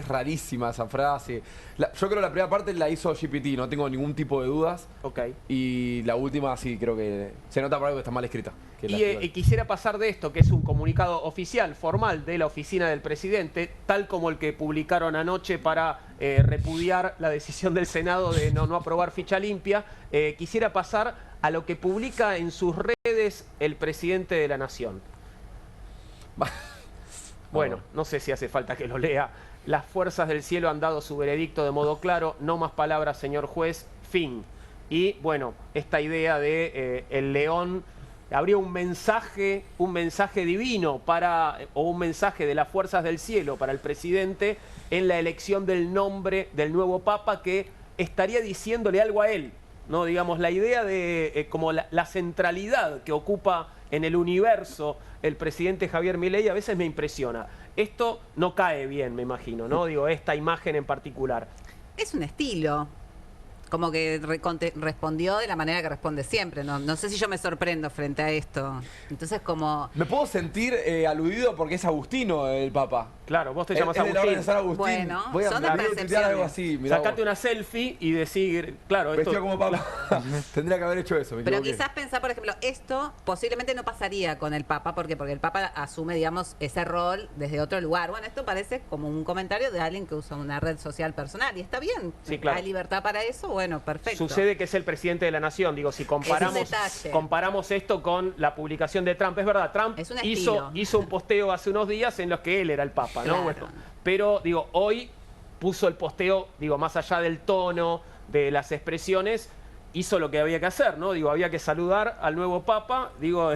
rarísima esa frase. Yo creo que la primera parte la hizo GPT, no tengo ningún tipo de dudas. Ok. Y la última sí creo que se nota por algo que está mal escrita. que la- Y quisiera pasar de esto, que es un comunicado oficial, formal, de la oficina del presidente, tal como el que publicaron anoche para repudiar la decisión del Senado de no aprobar ficha limpia. Quisiera pasar a lo que publica en sus redes el presidente de la Nación. Bueno, no sé si hace falta que lo lea. Las fuerzas del cielo han dado su veredicto de modo claro, no más palabras, señor juez, fin. Y bueno, esta idea de el león, habría un mensaje divino o un mensaje de las fuerzas del cielo para el presidente en la elección del nombre del nuevo papa, que estaría diciéndole algo a él, ¿no? Digamos, la idea de como la centralidad que ocupa en el universo el presidente Javier Milei a veces me impresiona. Esto no cae bien, me imagino, ¿no? Digo, esta imagen en particular. Es un estilo. Como que respondió de la manera que responde siempre. No sé si yo me sorprendo frente a esto. Entonces, como... Me puedo sentir aludido porque es agustino el Papa. Claro, vos te llamas Es de la orden Agustín. de San Agustín. Bueno, Voy a son de tuitear algo percepciones. así. Mirá Sacate vos. una selfie y decir, claro, esto... Vestido como papá. Tendría que haber hecho eso. Me Pero equivoqué. quizás pensar, por ejemplo, esto posiblemente no pasaría con el Papa, porque el Papa asume, digamos, ese rol desde otro lugar. Bueno, esto parece como un comentario de alguien que usa una red social personal y está bien. Sí, claro. Hay libertad para eso, bueno, perfecto. Sucede que es el presidente de la nación. Digo, si detalle. comparamos esto con la publicación de Trump, es verdad, Trump Es un hizo estilo. un posteo hace unos días en los que él era el Papa, ¿no? Claro. Bueno, pero digo, hoy puso el posteo, digo, más allá del tono, de las expresiones, hizo lo que había que hacer, ¿no? Digo, había que saludar al nuevo Papa, digo,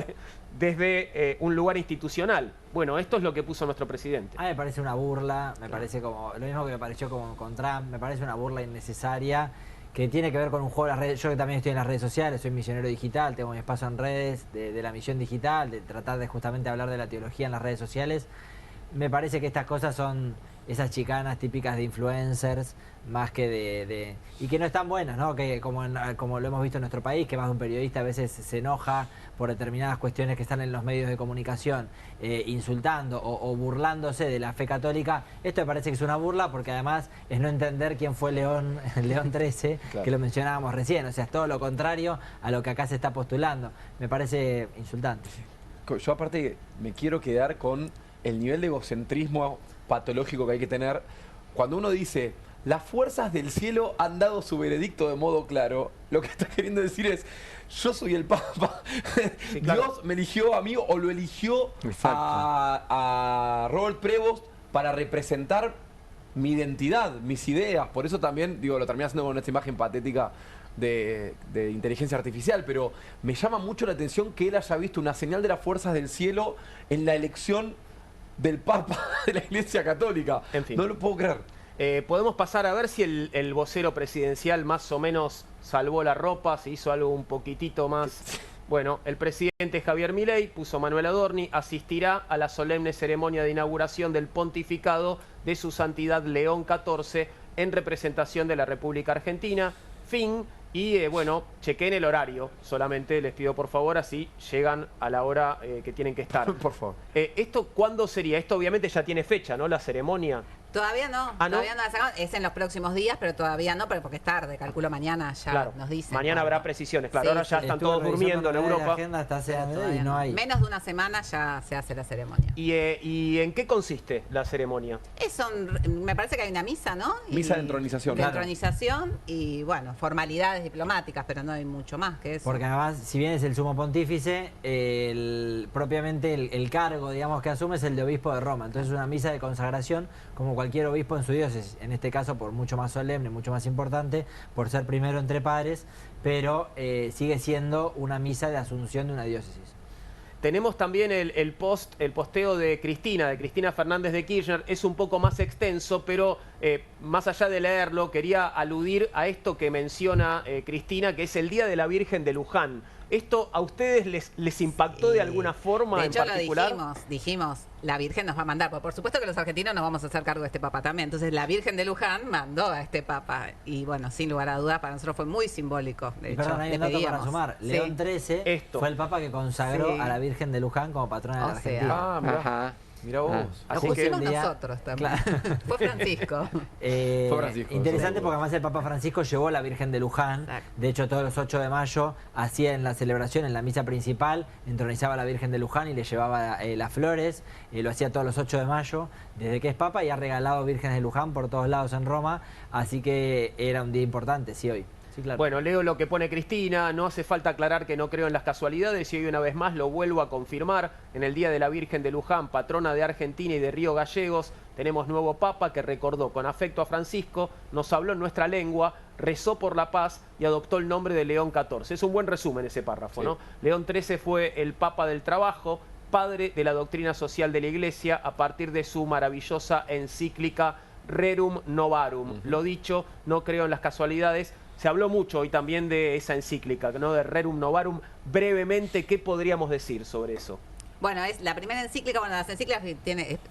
desde un lugar institucional. Bueno, esto es lo que puso nuestro presidente. A mí me parece una burla, me parece como lo mismo que me pareció con Trump, me parece una burla innecesaria que tiene que ver con un juego de las redes. Yo que también estoy en las redes sociales, soy misionero digital, tengo mi espacio en redes de la misión digital, de tratar de justamente hablar de la teología en las redes sociales. Me parece que estas cosas son esas chicanas típicas de influencers, más que y que no están buenas, ¿no? Que como lo hemos visto en nuestro país, que más de un periodista a veces se enoja por determinadas cuestiones que están en los medios de comunicación, insultando o burlándose de la fe católica. Esto me parece que es una burla porque además es no entender quién fue León XIII, Claro. que lo mencionábamos recién. O sea, es todo lo contrario a lo que acá se está postulando. Me parece insultante. Yo aparte me quiero quedar con el nivel de egocentrismo patológico que hay que tener cuando uno dice las fuerzas del cielo han dado su veredicto de modo claro. Lo que está queriendo decir es yo soy el Papa. Sí, claro. Dios me eligió a mí o lo eligió Exacto. a Robert Prevost para representar mi identidad, mis ideas. Por eso también, digo, lo terminé haciendo con esta imagen patética de inteligencia artificial, pero me llama mucho la atención que él haya visto una señal de las fuerzas del cielo en la elección del Papa de la Iglesia Católica. En fin. No lo puedo creer. Podemos pasar a ver si el vocero presidencial más o menos salvó la ropa, se hizo algo un poquitito más... Bueno, el presidente Javier Milei, puso Manuel Adorni, asistirá a la solemne ceremonia de inauguración del pontificado de su santidad León XIV en representación de la República Argentina. Fin. Y bueno, chequen el horario, solamente les pido por favor, así llegan a la hora que tienen que estar. Por favor. ¿Esto cuándo sería? Esto obviamente ya tiene fecha, ¿no? La ceremonia. Todavía no, ¿Ah, no? todavía no la sacamos. Es en los próximos días, pero todavía no, pero porque es tarde, calculo mañana ya Claro. nos dicen. Mañana habrá precisiones, claro. Sí, Ahora ya están Estuve todos revisando durmiendo en novedades de Europa. agenda hasta hace Pero y todavía no no. hay. Menos de una semana ya se hace la ceremonia. ¿Y en qué consiste la ceremonia? Me parece que hay una misa, ¿no? Misa de entronización. De Claro. entronización y, bueno, formalidades diplomáticas, pero no hay mucho más que eso. Porque además, si bien es el sumo pontífice, propiamente el cargo, digamos, que asume es el de obispo de Roma. Entonces es una misa de consagración como cualquier obispo en su diócesis. En este caso, por mucho más solemne, mucho más importante, por ser primero entre padres, pero sigue siendo una misa de asunción de una diócesis. Tenemos también el posteo de Cristina Fernández de Kirchner. Es un poco más extenso, pero más allá de leerlo, quería aludir a esto que menciona Cristina, que es el Día de la Virgen de Luján. ¿Esto a ustedes les impactó de alguna forma de hecho, en particular? lo dijimos, la Virgen nos va a mandar, porque por supuesto que los argentinos nos vamos a hacer cargo de este Papa también. Entonces la Virgen de Luján mandó a este Papa y bueno, sin lugar a dudas para nosotros fue muy simbólico. De hecho, Perdón, hay le un dato para pedíamos. sumar. Sí. León XIII Esto. fue el Papa que consagró Sí. a la Virgen de Luján como patrona de la O sea, Argentina. Ah, mirá. Ajá. Mirá vos. Ah. Lo Así que pusimos un día- nosotros también. Claro. Fue Francisco. Fue Francisco, Interesante seguro. porque además el Papa Francisco llevó a la Virgen de Luján. Exacto. De hecho, todos los 8 de mayo hacía en la celebración, en la misa principal, entronizaba a la Virgen de Luján y le llevaba las flores. Lo hacía todos los 8 de mayo desde que es Papa y ha regalado vírgenes de Luján por todos lados en Roma. Así que era un día importante, sí, hoy. Sí, claro. Bueno, leo lo que pone Cristina, no hace falta aclarar que no creo en las casualidades y hoy una vez más lo vuelvo a confirmar. En el Día de la Virgen de Luján, patrona de Argentina y de Río Gallegos, tenemos nuevo Papa que recordó con afecto a Francisco, nos habló en nuestra lengua, rezó por la paz y adoptó el nombre de León XIV. Es un buen resumen ese párrafo, Sí. ¿no? León XIII fue el Papa del trabajo, padre de la doctrina social de la Iglesia a partir de su maravillosa encíclica Rerum Novarum. Lo dicho, no creo en las casualidades. Se habló mucho hoy también de esa encíclica, ¿no? De Rerum Novarum. Brevemente, ¿qué podríamos decir sobre eso? Bueno, es la primera encíclica, bueno, las encíclicas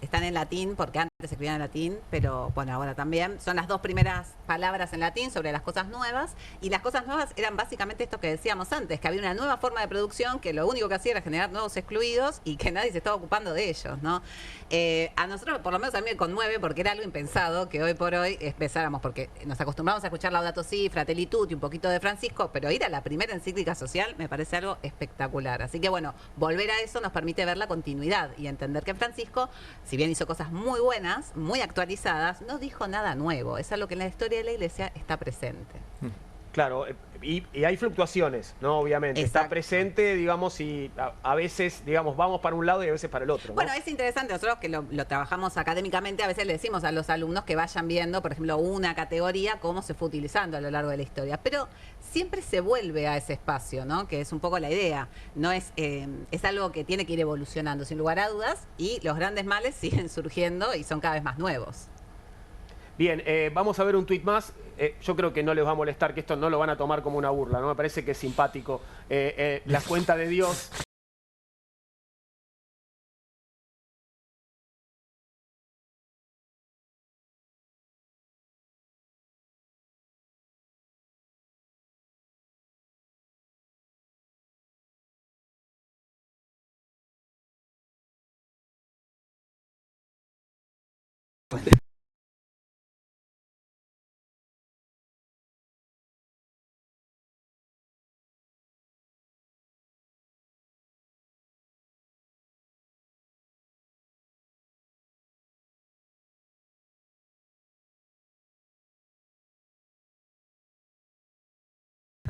están en latín porque antes se escribían en latín, pero bueno, ahora también. Son las 2 primeras palabras en latín sobre las cosas nuevas. Y las cosas nuevas eran básicamente esto que decíamos antes, que había una nueva forma de producción que lo único que hacía era generar nuevos excluidos y que nadie se estaba ocupando de ellos, ¿no? A nosotros, por lo menos a mí me conmueve porque era algo impensado que hoy por hoy empezáramos, porque nos acostumbramos a escuchar Laudato Si, Fratelli Tutti, un poquito de Francisco, pero ir a la primera encíclica social me parece algo espectacular. Así que bueno, volver a eso nos permite ver la continuidad y entender que Francisco, si bien hizo cosas muy buenas, muy actualizadas, no dijo nada nuevo. Es algo que en la historia de la Iglesia está presente. Claro, y hay fluctuaciones, ¿no? Obviamente. Exacto. Está presente, digamos, y a veces, digamos, vamos para un lado y a veces para el otro, ¿no? Bueno, es interesante, nosotros que lo trabajamos académicamente, a veces le decimos a los alumnos que vayan viendo, por ejemplo, una categoría, cómo se fue utilizando a lo largo de la historia. Pero siempre se vuelve a ese espacio, ¿no? Que es un poco la idea. No es algo que tiene que ir evolucionando, sin lugar a dudas, y los grandes males siguen surgiendo y son cada vez más nuevos. Bien, vamos a ver un tuit más. Yo creo que no les va a molestar, que esto no lo van a tomar como una burla, ¿no? Me parece que es simpático. La cuenta de Dios.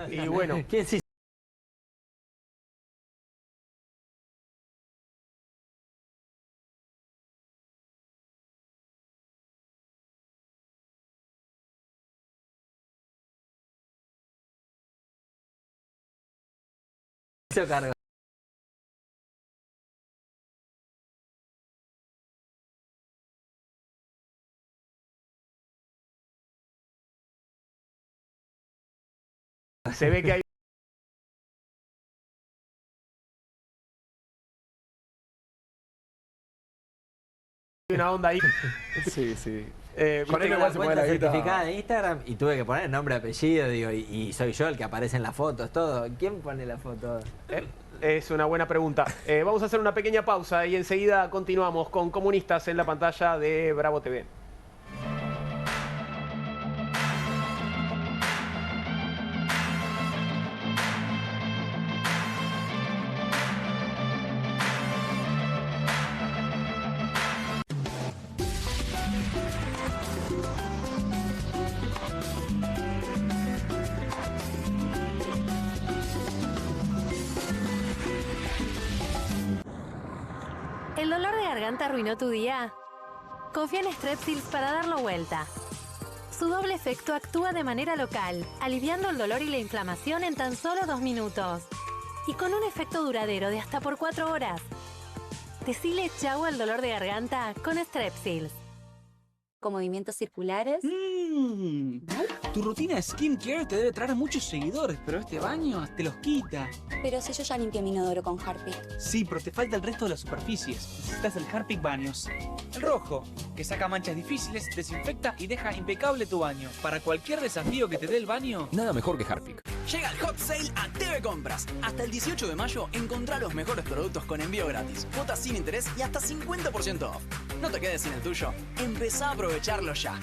Y bueno, ¿Quién se hizo cargo? se ve que hay una onda ahí. Sí, sí. Con él Tengo igual la se cuenta mueve la guita. certificada de Instagram y tuve que poner nombre, apellido, digo, y soy yo el que aparece en las fotos, todo. ¿Quién pone la foto? Es una buena pregunta. Vamos a hacer una pequeña pausa y enseguida continuamos con Comunistas en la pantalla de Bravo TV. ¿El dolor de garganta arruinó tu día? Confía en Strepsils para darlo vuelta. Su doble efecto actúa de manera local, aliviando el dolor y la inflamación en tan solo 2 minutos. Y con un efecto duradero de hasta por 4 horas. Decile chau al dolor de garganta con Strepsils. Con movimientos circulares. Tu rutina de skincare te debe traer muchos seguidores, pero este baño te los quita. Pero si yo ya limpié mi inodoro con Harpic. Sí, pero te falta el resto de las superficies. Necesitas el Harpic Baños. El rojo, que saca manchas difíciles, desinfecta y deja impecable tu baño. Para cualquier desafío que te dé el baño, nada mejor que Harpic. Llega el Hot Sale a TV Compras. Hasta el 18 de mayo encontrá los mejores productos con envío gratis, cuotas sin interés y hasta 50% off. No te quedes sin el tuyo. Empezá a aprovecharlo ya.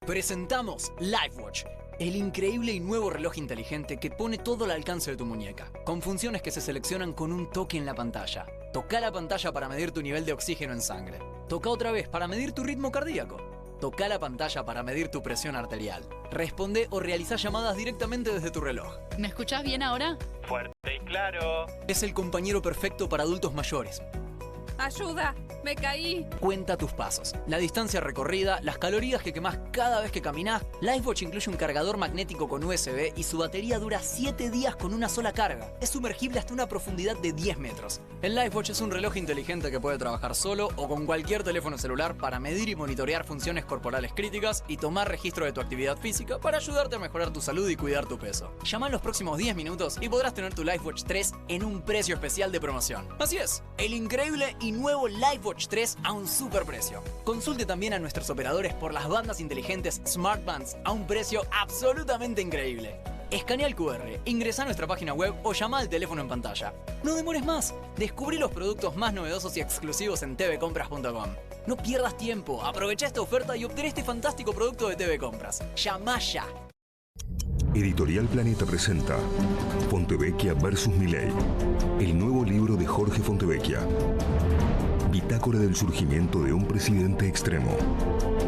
Presentamos LifeWatch, el increíble y nuevo reloj inteligente que pone todo al alcance de tu muñeca, con funciones que se seleccionan con un toque en la pantalla. Toca la pantalla para medir tu nivel de oxígeno en sangre. Toca otra vez para medir tu ritmo cardíaco. Toca la pantalla para medir tu presión arterial. Responde o realiza llamadas directamente desde tu reloj. ¿Me escuchás bien ahora? Fuerte y claro. Es el compañero perfecto para adultos mayores. ¡Ayuda! ¡Me caí! Cuenta tus pasos, la distancia recorrida, las calorías que quemás cada vez que caminás. LifeWatch incluye un cargador magnético con USB y su batería dura 7 días con una sola carga. Es sumergible hasta una profundidad de 10 metros. El LifeWatch es un reloj inteligente que puede trabajar solo o con cualquier teléfono celular para medir y monitorear funciones corporales críticas y tomar registro de tu actividad física para ayudarte a mejorar tu salud y cuidar tu peso. Llama en los próximos 10 minutos y podrás tener tu LifeWatch 3 en un precio especial de promoción. Así es, el increíble y nuevo LifeWatch Watch 3 a un superprecio. Consulte también a nuestros operadores por las bandas inteligentes Smart Bands a un precio absolutamente increíble. Escanea el QR, ingresa a nuestra página web o llama al teléfono en pantalla. No demores más. Descubrí los productos más novedosos y exclusivos en tvcompras.com. No pierdas tiempo. Aprovecha esta oferta y obtén este fantástico producto de TV Compras. ¡Llama ya! Editorial Planeta presenta Fontevecchia vs. Milei, el nuevo libro de Jorge Fontevecchia. Bitácora del surgimiento de un presidente extremo.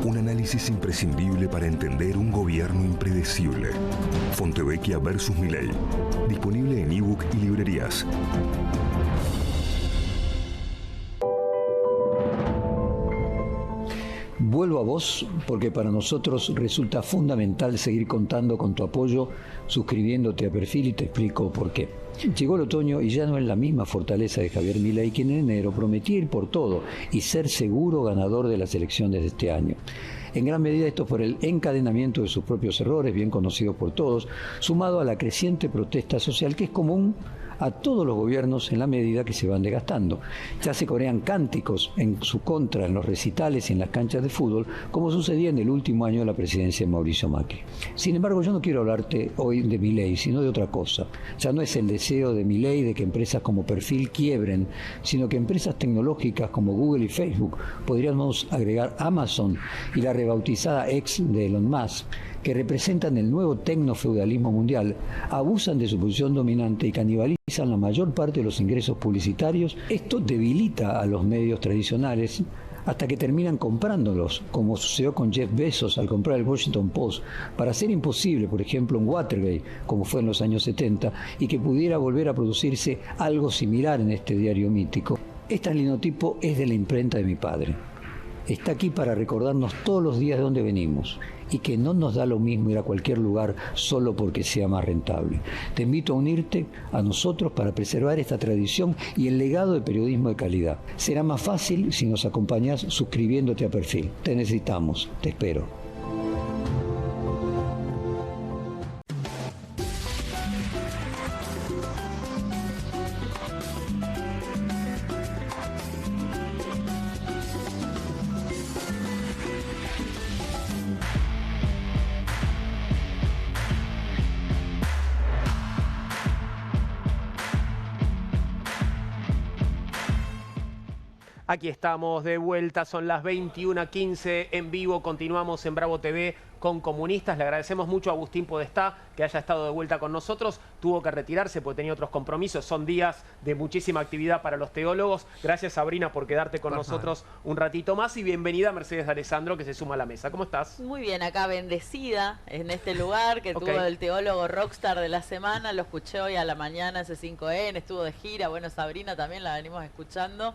Un análisis imprescindible para entender un gobierno impredecible. Fontevecchia vs. Milei. Disponible en ebook y librerías. Vuelvo a vos porque para nosotros resulta fundamental seguir contando con tu apoyo, suscribiéndote a Perfil y te explico por qué. Llegó el otoño y ya no es la misma fortaleza de Javier Milei, quien en enero prometía ir por todo y ser seguro ganador de las elecciones de este año. En gran medida esto por el encadenamiento de sus propios errores, bien conocidos por todos, sumado a la creciente protesta social que es común a todos los gobiernos en la medida que se van desgastando. Ya se corean cánticos en su contra en los recitales y en las canchas de fútbol, como sucedía en el último año de la presidencia de Mauricio Macri. Sin embargo, yo no quiero hablarte hoy de Milei, sino de otra cosa. Ya no es el deseo de Milei de que empresas como Perfil quiebren, sino que empresas tecnológicas como Google y Facebook, podríamos agregar Amazon y la rebautizada X de Elon Musk, que representan el nuevo tecnofeudalismo mundial, abusan de su posición dominante y canibalizan la mayor parte de los ingresos publicitarios. Esto debilita a los medios tradicionales hasta que terminan comprándolos, como sucedió con Jeff Bezos al comprar el Washington Post, para hacer imposible, por ejemplo, un Watergate, como fue en los años 70, y que pudiera volver a producirse algo similar en este diario mítico. Este linotipo es de la imprenta de mi padre. Está aquí para recordarnos todos los días de dónde venimos y que no nos da lo mismo ir a cualquier lugar solo porque sea más rentable. Te invito a unirte a nosotros para preservar esta tradición y el legado de periodismo de calidad. Será más fácil si nos acompañás suscribiéndote a Perfil. Te necesitamos. Te espero. Aquí estamos de vuelta, son las 21:15 en vivo, continuamos en Bravo TV con Comunistas. Le agradecemos mucho a Agustín Podestá que haya estado de vuelta con nosotros. Tuvo que retirarse porque tenía otros compromisos. Son días de muchísima actividad para los teólogos. Gracias, Sabrina, por quedarte con nosotros un ratito más. Y bienvenida Mercedes Alessandro, que se suma a la mesa. ¿Cómo estás? Muy bien, acá bendecida en este lugar que tuvo el teólogo rockstar de la semana. Lo escuché hoy a la mañana, C5N, estuvo de gira. Bueno, Sabrina también la venimos escuchando.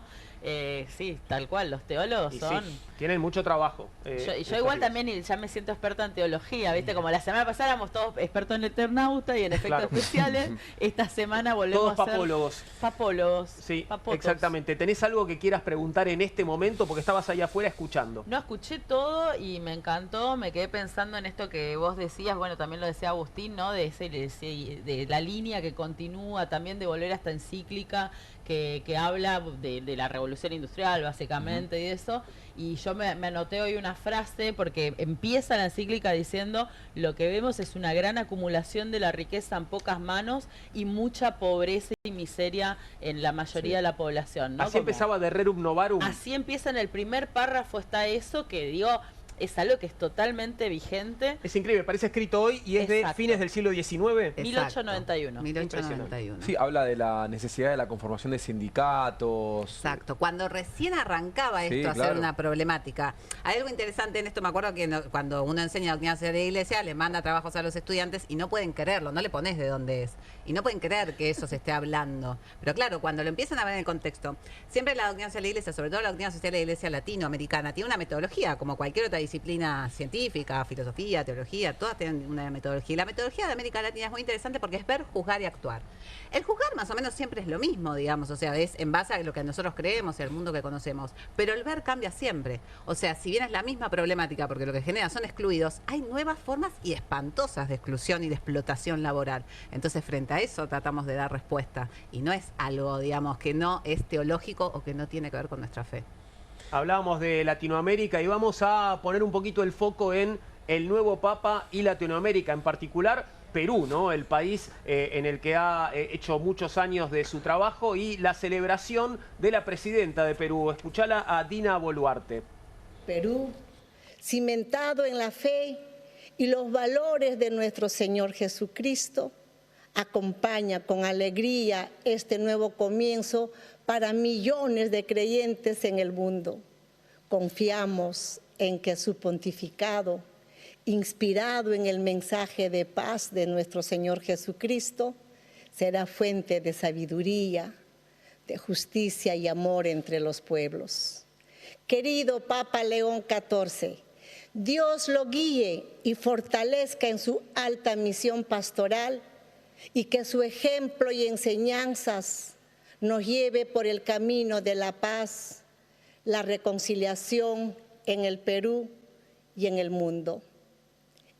Sí, tal cual, los teólogos son... Sí, tienen mucho trabajo. Yo igual también ya me siento experta en teología, ¿viste? Como la semana pasada éramos todos expertos en Eternauta y en efectos especiales. Esta semana volvemos todos a ser... papólogos. Papólogos. Sí, papotos. Exactamente. ¿Tenés algo que quieras preguntar en este momento? Porque estabas allá afuera escuchando. No, escuché todo y me encantó. Me quedé pensando en esto que vos decías, bueno, también lo decía Agustín, ¿no? De la línea que continúa, también de volver a esta encíclica que habla de la revolución industrial, básicamente, y eso. Y yo me anoté hoy una frase porque empieza la encíclica diciendo: lo que vemos es una gran acumulación de la riqueza en pocas manos y mucha pobreza y miseria en la mayoría de la población, ¿no? Así empezaba de Rerum Novarum. Así empieza, en el primer párrafo está eso, que digo, es algo que es totalmente vigente. Es increíble, parece escrito hoy y es de fines del siglo XIX. 1891. 1891. Sí, habla de la necesidad de la conformación de sindicatos. Exacto, cuando recién arrancaba esto a ser una problemática. Hay algo interesante en esto, me acuerdo que cuando uno enseña doctrina social de la iglesia, le manda trabajos a los estudiantes y no pueden creerlo, no le pones de dónde es. Y no pueden creer que eso se esté hablando. Pero claro, cuando lo empiezan a ver en el contexto, siempre la doctrina social de la iglesia, sobre todo la doctrina social de la iglesia latinoamericana, tiene una metodología, como cualquier otra disciplina científica, filosofía, teología, todas tienen una metodología. Y la metodología de América Latina es muy interesante porque es ver, juzgar y actuar. El juzgar más o menos siempre es lo mismo, digamos, o sea, es en base a lo que nosotros creemos, el mundo que conocemos. Pero el ver cambia siempre. O sea, si bien es la misma problemática, porque lo que genera son excluidos, hay nuevas formas y espantosas de exclusión y de explotación laboral. Entonces, frente a eso tratamos de dar respuesta. Y no es algo, digamos, que no es teológico o que no tiene que ver con nuestra fe. Hablábamos de Latinoamérica y vamos a poner un poquito el foco en el nuevo Papa y Latinoamérica, en particular Perú, ¿no? El país en el que ha hecho muchos años de su trabajo, y la celebración de la presidenta de Perú. Escuchala a Dina Boluarte. Perú, cimentado en la fe y los valores de nuestro Señor Jesucristo, acompaña con alegría este nuevo comienzo para millones de creyentes en el mundo. Confiamos en que su pontificado, inspirado en el mensaje de paz de nuestro Señor Jesucristo, será fuente de sabiduría, de justicia y amor entre los pueblos. Querido Papa León XIV, Dios lo guíe y fortalezca en su alta misión pastoral, y que su ejemplo y enseñanzas nos lleve por el camino de la paz, la reconciliación en el Perú y en el mundo.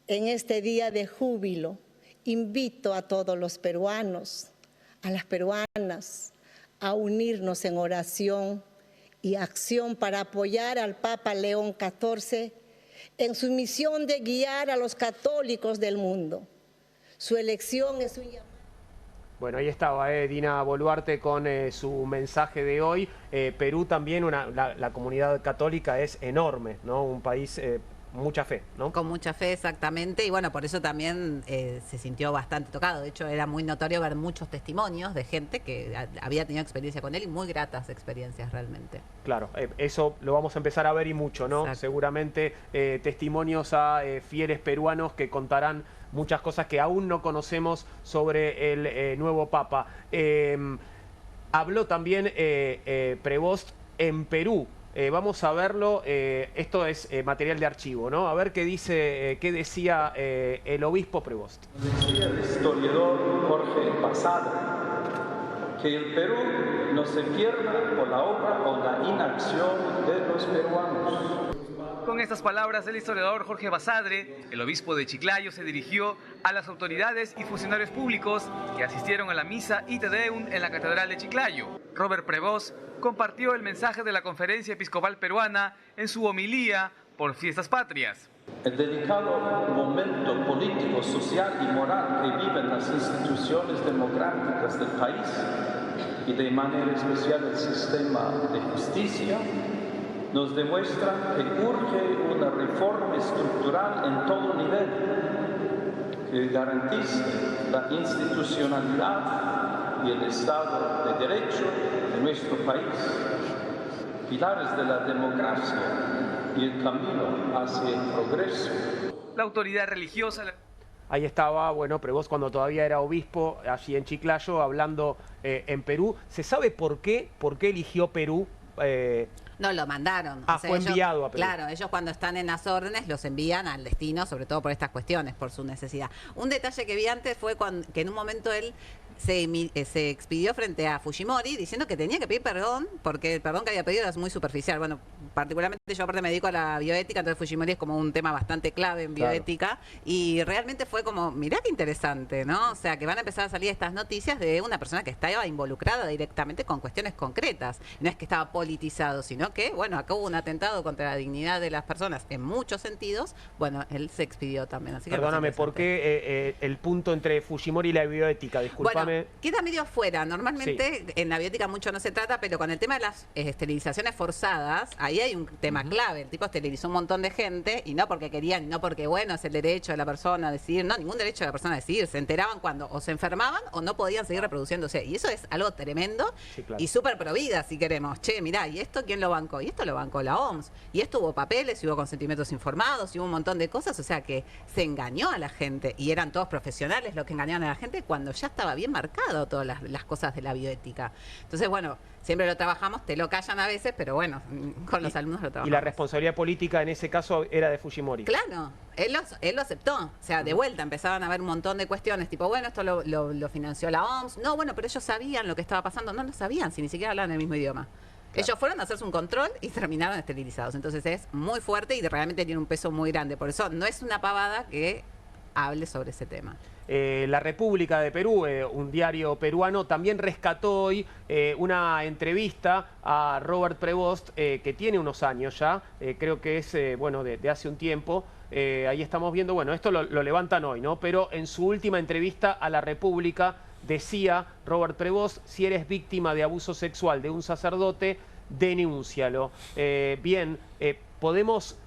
En este día de júbilo, invito a todos los peruanos, a las peruanas, a unirnos en oración y acción para apoyar al Papa León XIV en su misión de guiar a los católicos del mundo. Su elección es un llamado. Bueno, ahí estaba Dina Boluarte con su mensaje de hoy. Perú también, la comunidad católica es enorme, ¿no? Un país, mucha fe, ¿no? Con mucha fe, exactamente. Y bueno, por eso también se sintió bastante tocado. De hecho, era muy notorio ver muchos testimonios de gente que había tenido experiencia con él, y muy gratas experiencias realmente. Claro, eso lo vamos a empezar a ver, y mucho, ¿no? Exacto. Seguramente testimonios a fieles peruanos que contarán muchas cosas que aún no conocemos sobre el nuevo Papa. Habló también Prevost en Perú. Vamos a verlo. Esto es material de archivo, ¿no? A ver qué dice, qué decía el obispo Prevost. Decía el historiador Jorge Basadre que el Perú no se pierda por la obra o la inacción de los peruanos. Con estas palabras del historiador Jorge Basadre, el obispo de Chiclayo se dirigió a las autoridades y funcionarios públicos que asistieron a la misa Ite Deum en la Catedral de Chiclayo. Robert Prevost compartió el mensaje de la Conferencia Episcopal Peruana en su homilía por Fiestas Patrias. El delicado momento político, social y moral que viven las instituciones democráticas del país, y de manera especial el sistema de justicia, nos demuestra que urge una reforma estructural en todo nivel que garantice la institucionalidad y el Estado de Derecho de nuestro país, pilares de la democracia y el camino hacia el progreso. La autoridad religiosa... Ahí estaba, bueno, Prevost cuando todavía era obispo allí en Chiclayo, hablando en Perú. ¿Se sabe por qué eligió Perú? No, lo mandaron. Fue enviado a Perú. Claro, ellos cuando están en las órdenes los envían al destino, sobre todo por estas cuestiones, por su necesidad. Un detalle que vi antes fue que en un momento él se expidió frente a Fujimori diciendo que tenía que pedir perdón, porque el perdón que había pedido era muy superficial. Bueno, particularmente yo aparte me dedico a la bioética, entonces Fujimori es como un tema bastante clave en bioética, claro. Y realmente fue como, mirá qué interesante, ¿no? O sea, que van a empezar a salir estas noticias de una persona que estaba involucrada directamente con cuestiones concretas. No es que estaba politizado, sino que, bueno, acá hubo un atentado contra la dignidad de las personas en muchos sentidos. Bueno, él se expidió también. Así que perdóname, ¿por qué el punto entre Fujimori y la bioética? Disculpame. Bueno, queda medio afuera. Normalmente en la bioética mucho no se trata, pero con el tema de las esterilizaciones forzadas, ahí hay un tema clave. El tipo esterilizó un montón de gente, y no porque querían, no porque, bueno, es el derecho de la persona a decidir. No, ningún derecho de la persona a decidir. Se enteraban cuando o se enfermaban o no podían seguir reproduciéndose. Y eso es algo tremendo, claro. Y súper pro vida, si queremos. Che, mirá, ¿y esto quién lo bancó? Y esto lo bancó la OMS. Y esto hubo papeles, y hubo consentimientos informados, y hubo un montón de cosas. O sea que se engañó a la gente, y eran todos profesionales los que engañaban a la gente cuando ya estaba bien marcado todas las cosas de la bioética. Entonces, bueno, siempre lo trabajamos, te lo callan a veces, pero bueno, con los alumnos lo trabajamos. ¿Y la responsabilidad política en ese caso era de Fujimori? Claro, él lo aceptó. O sea, de vuelta empezaban a haber un montón de cuestiones, tipo, bueno, esto lo financió la OMS. No, bueno, pero ellos sabían lo que estaba pasando. No lo sabían, si ni siquiera hablaban el mismo idioma. Claro. Ellos fueron a hacerse un control y terminaron esterilizados. Entonces es muy fuerte y realmente tiene un peso muy grande. Por eso no es una pavada que hable sobre ese tema. La República de Perú, un diario peruano, también rescató hoy una entrevista a Robert Prevost, que tiene unos años ya, creo que es bueno, de hace un tiempo. Ahí estamos viendo, bueno, esto lo levantan hoy, ¿no? Pero en su última entrevista a La República decía Robert Prevost: si eres víctima de abuso sexual de un sacerdote, denúncialo. Bien, ¿podemos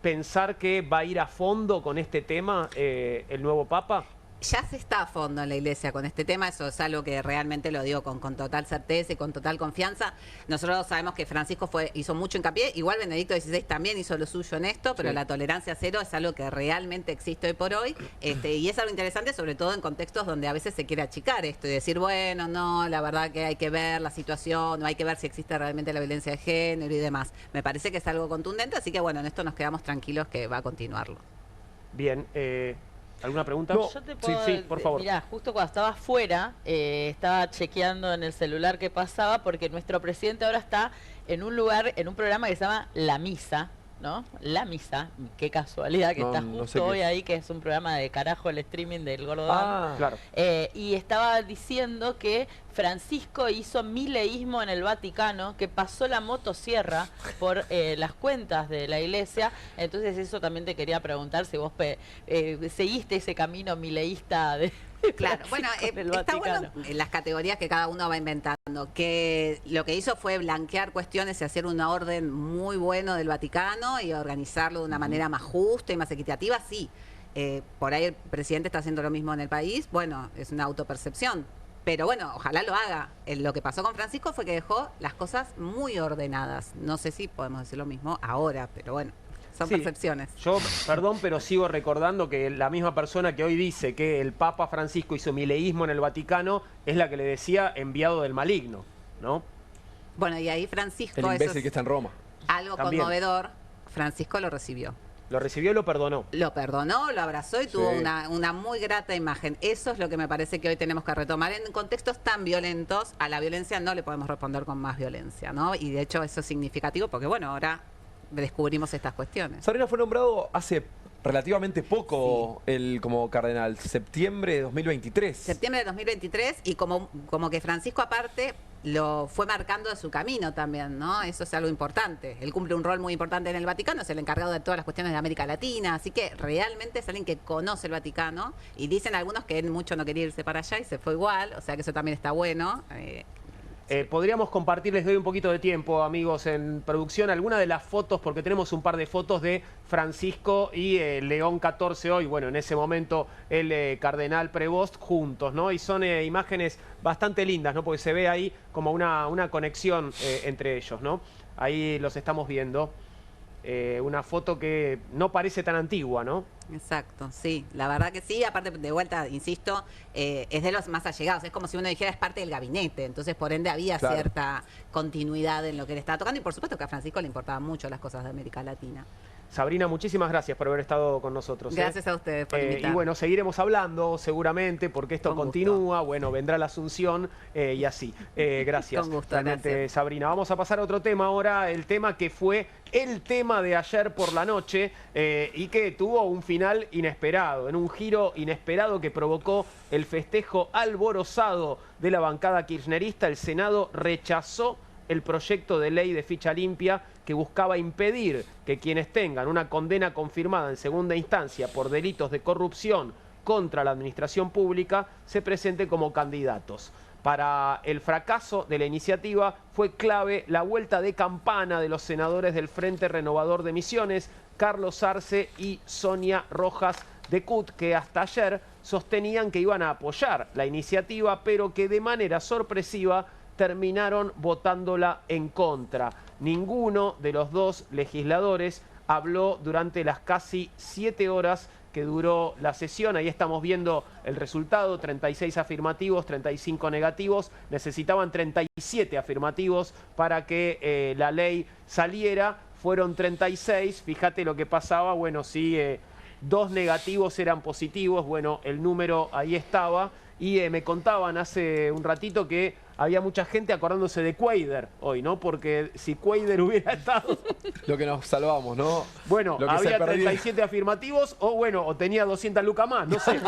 pensar que va a ir a fondo con este tema el nuevo Papa? Ya se está a fondo en la Iglesia con este tema, eso es algo que realmente lo digo con total certeza y con total confianza. Nosotros sabemos que Francisco hizo mucho hincapié, igual Benedicto XVI también hizo lo suyo en esto, pero la tolerancia cero es algo que realmente existe hoy por hoy, y es algo interesante, sobre todo en contextos donde a veces se quiere achicar esto y decir, bueno, no, la verdad que hay que ver la situación, o hay que ver si existe realmente la violencia de género y demás. Me parece que es algo contundente, así que bueno, en esto nos quedamos tranquilos que va a continuarlo. Bien, ¿alguna pregunta? No. Yo te puedo, sí, por favor. Mirá, justo cuando estaba afuera, estaba chequeando en el celular qué pasaba, porque nuestro presidente ahora está en un lugar, en un programa que se llama La Misa, ¿no? La Misa, qué casualidad que está justo hoy ahí, que es un programa de carajo, el streaming del Gordo Dan. Claro. Y estaba diciendo que Francisco hizo mileísmo en el Vaticano, que pasó la motosierra por las cuentas de la Iglesia. Entonces eso también te quería preguntar si vos seguiste ese camino mileísta de... Claro, bueno, está bueno en las categorías que cada uno va inventando, que lo que hizo fue blanquear cuestiones y hacer un orden muy bueno del Vaticano y organizarlo de una manera más justa y más equitativa, sí. Por ahí el presidente está haciendo lo mismo en el país, bueno, es una autopercepción. Pero bueno, ojalá lo haga. Lo que pasó con Francisco fue que dejó las cosas muy ordenadas. No sé si podemos decir lo mismo ahora, pero bueno. Son percepciones. Yo, perdón, pero sigo recordando que la misma persona que hoy dice que el Papa Francisco hizo mileísmo en el Vaticano es la que le decía enviado del maligno, ¿no? Bueno, y ahí Francisco... El imbécil que está en Roma. Algo también conmovedor, Francisco lo recibió. Lo recibió y lo perdonó. Lo perdonó, lo abrazó y tuvo una muy grata imagen. Eso es lo que me parece que hoy tenemos que retomar. En contextos tan violentos, a la violencia no le podemos responder con más violencia, ¿no? Y de hecho eso es significativo porque, bueno, ahora descubrimos estas cuestiones. Sabrina fue nombrado hace relativamente poco como cardenal, septiembre de 2023. Septiembre de 2023, y como que Francisco aparte lo fue marcando de su camino también, ¿no? Eso es algo importante. Él cumple un rol muy importante en el Vaticano, es el encargado de todas las cuestiones de América Latina, así que realmente es alguien que conoce el Vaticano, y dicen algunos que él mucho no quería irse para allá y se fue igual, o sea que eso también está bueno. Podríamos compartir, les doy un poquito de tiempo, amigos, en producción, alguna de las fotos, porque tenemos un par de fotos de Francisco y León XIV hoy, bueno, en ese momento el cardenal Prevost juntos, ¿no? Y son imágenes bastante lindas, ¿no? Porque se ve ahí como una conexión entre ellos, ¿no? Ahí los estamos viendo. Una foto que no parece tan antigua, ¿no? Exacto, sí, la verdad que sí, aparte de vuelta, insisto, es de los más allegados, es como si uno dijera es parte del gabinete, entonces por ende había cierta continuidad en lo que él estaba tocando, y por supuesto que a Francisco le importaban mucho las cosas de América Latina. Sabrina, muchísimas gracias por haber estado con nosotros. Gracias a ustedes por invitarme. Y bueno, seguiremos hablando seguramente porque esto continúa. Bueno, vendrá la Asunción y así. Gracias. Con gusto, realmente, gracias. Sabrina. Vamos a pasar a otro tema ahora, el tema que fue el tema de ayer por la noche y que tuvo un final inesperado, en un giro inesperado que provocó el festejo alborozado de la bancada kirchnerista. El Senado rechazó el proyecto de ley de ficha limpia que buscaba impedir que quienes tengan una condena confirmada en segunda instancia por delitos de corrupción contra la administración pública se presenten como candidatos. Para el fracaso de la iniciativa fue clave la vuelta de campana de los senadores del Frente Renovador de Misiones, Carlos Arce y Sonia Rojas de CUT, que hasta ayer sostenían que iban a apoyar la iniciativa, pero que de manera sorpresiva terminaron votándola en contra. Ninguno de los dos legisladores habló durante las casi 7 horas que duró la sesión. Ahí estamos viendo el resultado, 36 afirmativos, 35 negativos. Necesitaban 37 afirmativos para que la ley saliera. Fueron 36, fíjate lo que pasaba, bueno, si 2 negativos eran positivos, bueno, el número ahí estaba. Y me contaban hace un ratito que había mucha gente acordándose de Cuader hoy, ¿no? Porque si Cuader hubiera estado... Lo que nos salvamos, ¿no? Bueno, Lo que había se perdió. 37 afirmativos o tenía 200 lucas más, no sé.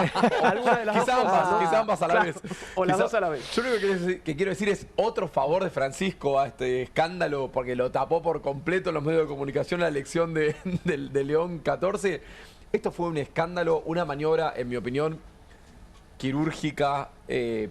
Alguna de las Quizá dos cosas. quizá ambas a la Claro, vez. o las Quizá- dos a la vez. Yo lo que quiero decir es otro favor de Francisco a este escándalo, porque lo tapó por completo en los medios de comunicación la elección de León 14. Esto fue un escándalo, una maniobra, en mi opinión, quirúrgica,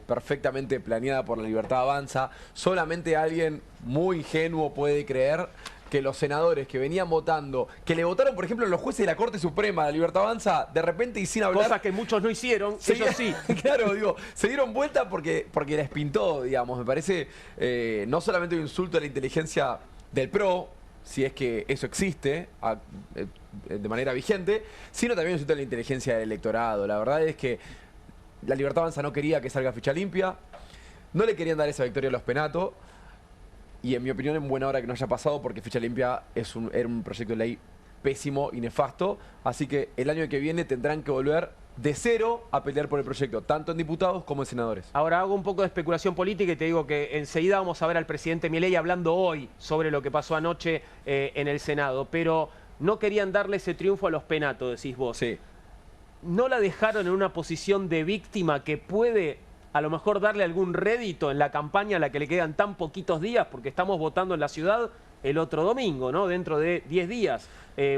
perfectamente planeada por La Libertad Avanza. Solamente alguien muy ingenuo puede creer que los senadores que venían votando, que le votaron, por ejemplo, los jueces de la Corte Suprema, La Libertad Avanza, de repente y sin hablar... Cosas que muchos no hicieron, ellos sí. Claro, digo, se dieron vuelta porque les pintó, digamos. Me parece no solamente un insulto a la inteligencia del PRO, si es que eso existe de manera vigente, sino también un insulto a la inteligencia del electorado. La verdad es que La Libertad Avanza no quería que salga ficha limpia, no le querían dar esa victoria a los Penato, y en mi opinión en buena hora que no haya pasado, porque ficha limpia era un proyecto de ley pésimo y nefasto, así que el año que viene tendrán que volver de cero a pelear por el proyecto, tanto en diputados como en senadores. Ahora hago un poco de especulación política y te digo que enseguida vamos a ver al presidente Milei hablando hoy sobre lo que pasó anoche en el Senado, pero no querían darle ese triunfo a los Penato, decís vos. Sí. ¿No la dejaron en una posición de víctima que puede a lo mejor darle algún rédito en la campaña a la que le quedan tan poquitos días? Porque estamos votando en la ciudad el otro domingo, ¿no? Dentro de 10 días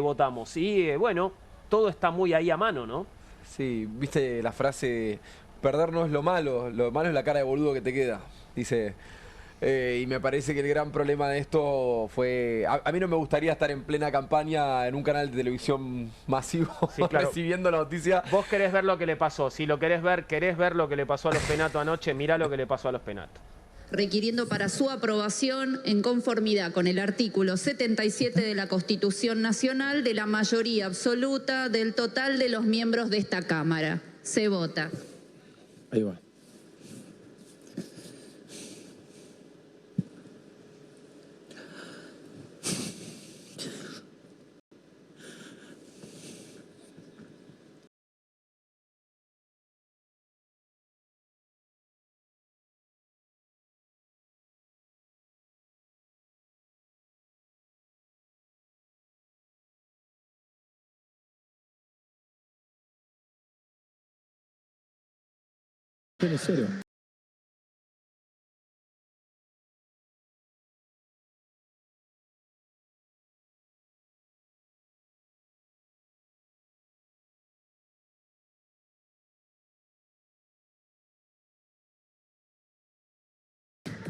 votamos. Y bueno, todo está muy ahí a mano, ¿no? Sí, viste la frase, perder no es lo malo es la cara de boludo que te queda, dice. Y me parece que el gran problema de esto fue... A mí no me gustaría estar en plena campaña en un canal de televisión masivo, Sí, claro. recibiendo la noticia. Vos querés ver lo que le pasó. Si lo querés ver lo que le pasó a los Penato anoche, mirá lo que le pasó a los Penato. Requiriendo para su aprobación, en conformidad con el artículo 77 de la Constitución Nacional, de la mayoría absoluta del total de los miembros de esta Cámara. Se vota. Ahí va. Cero.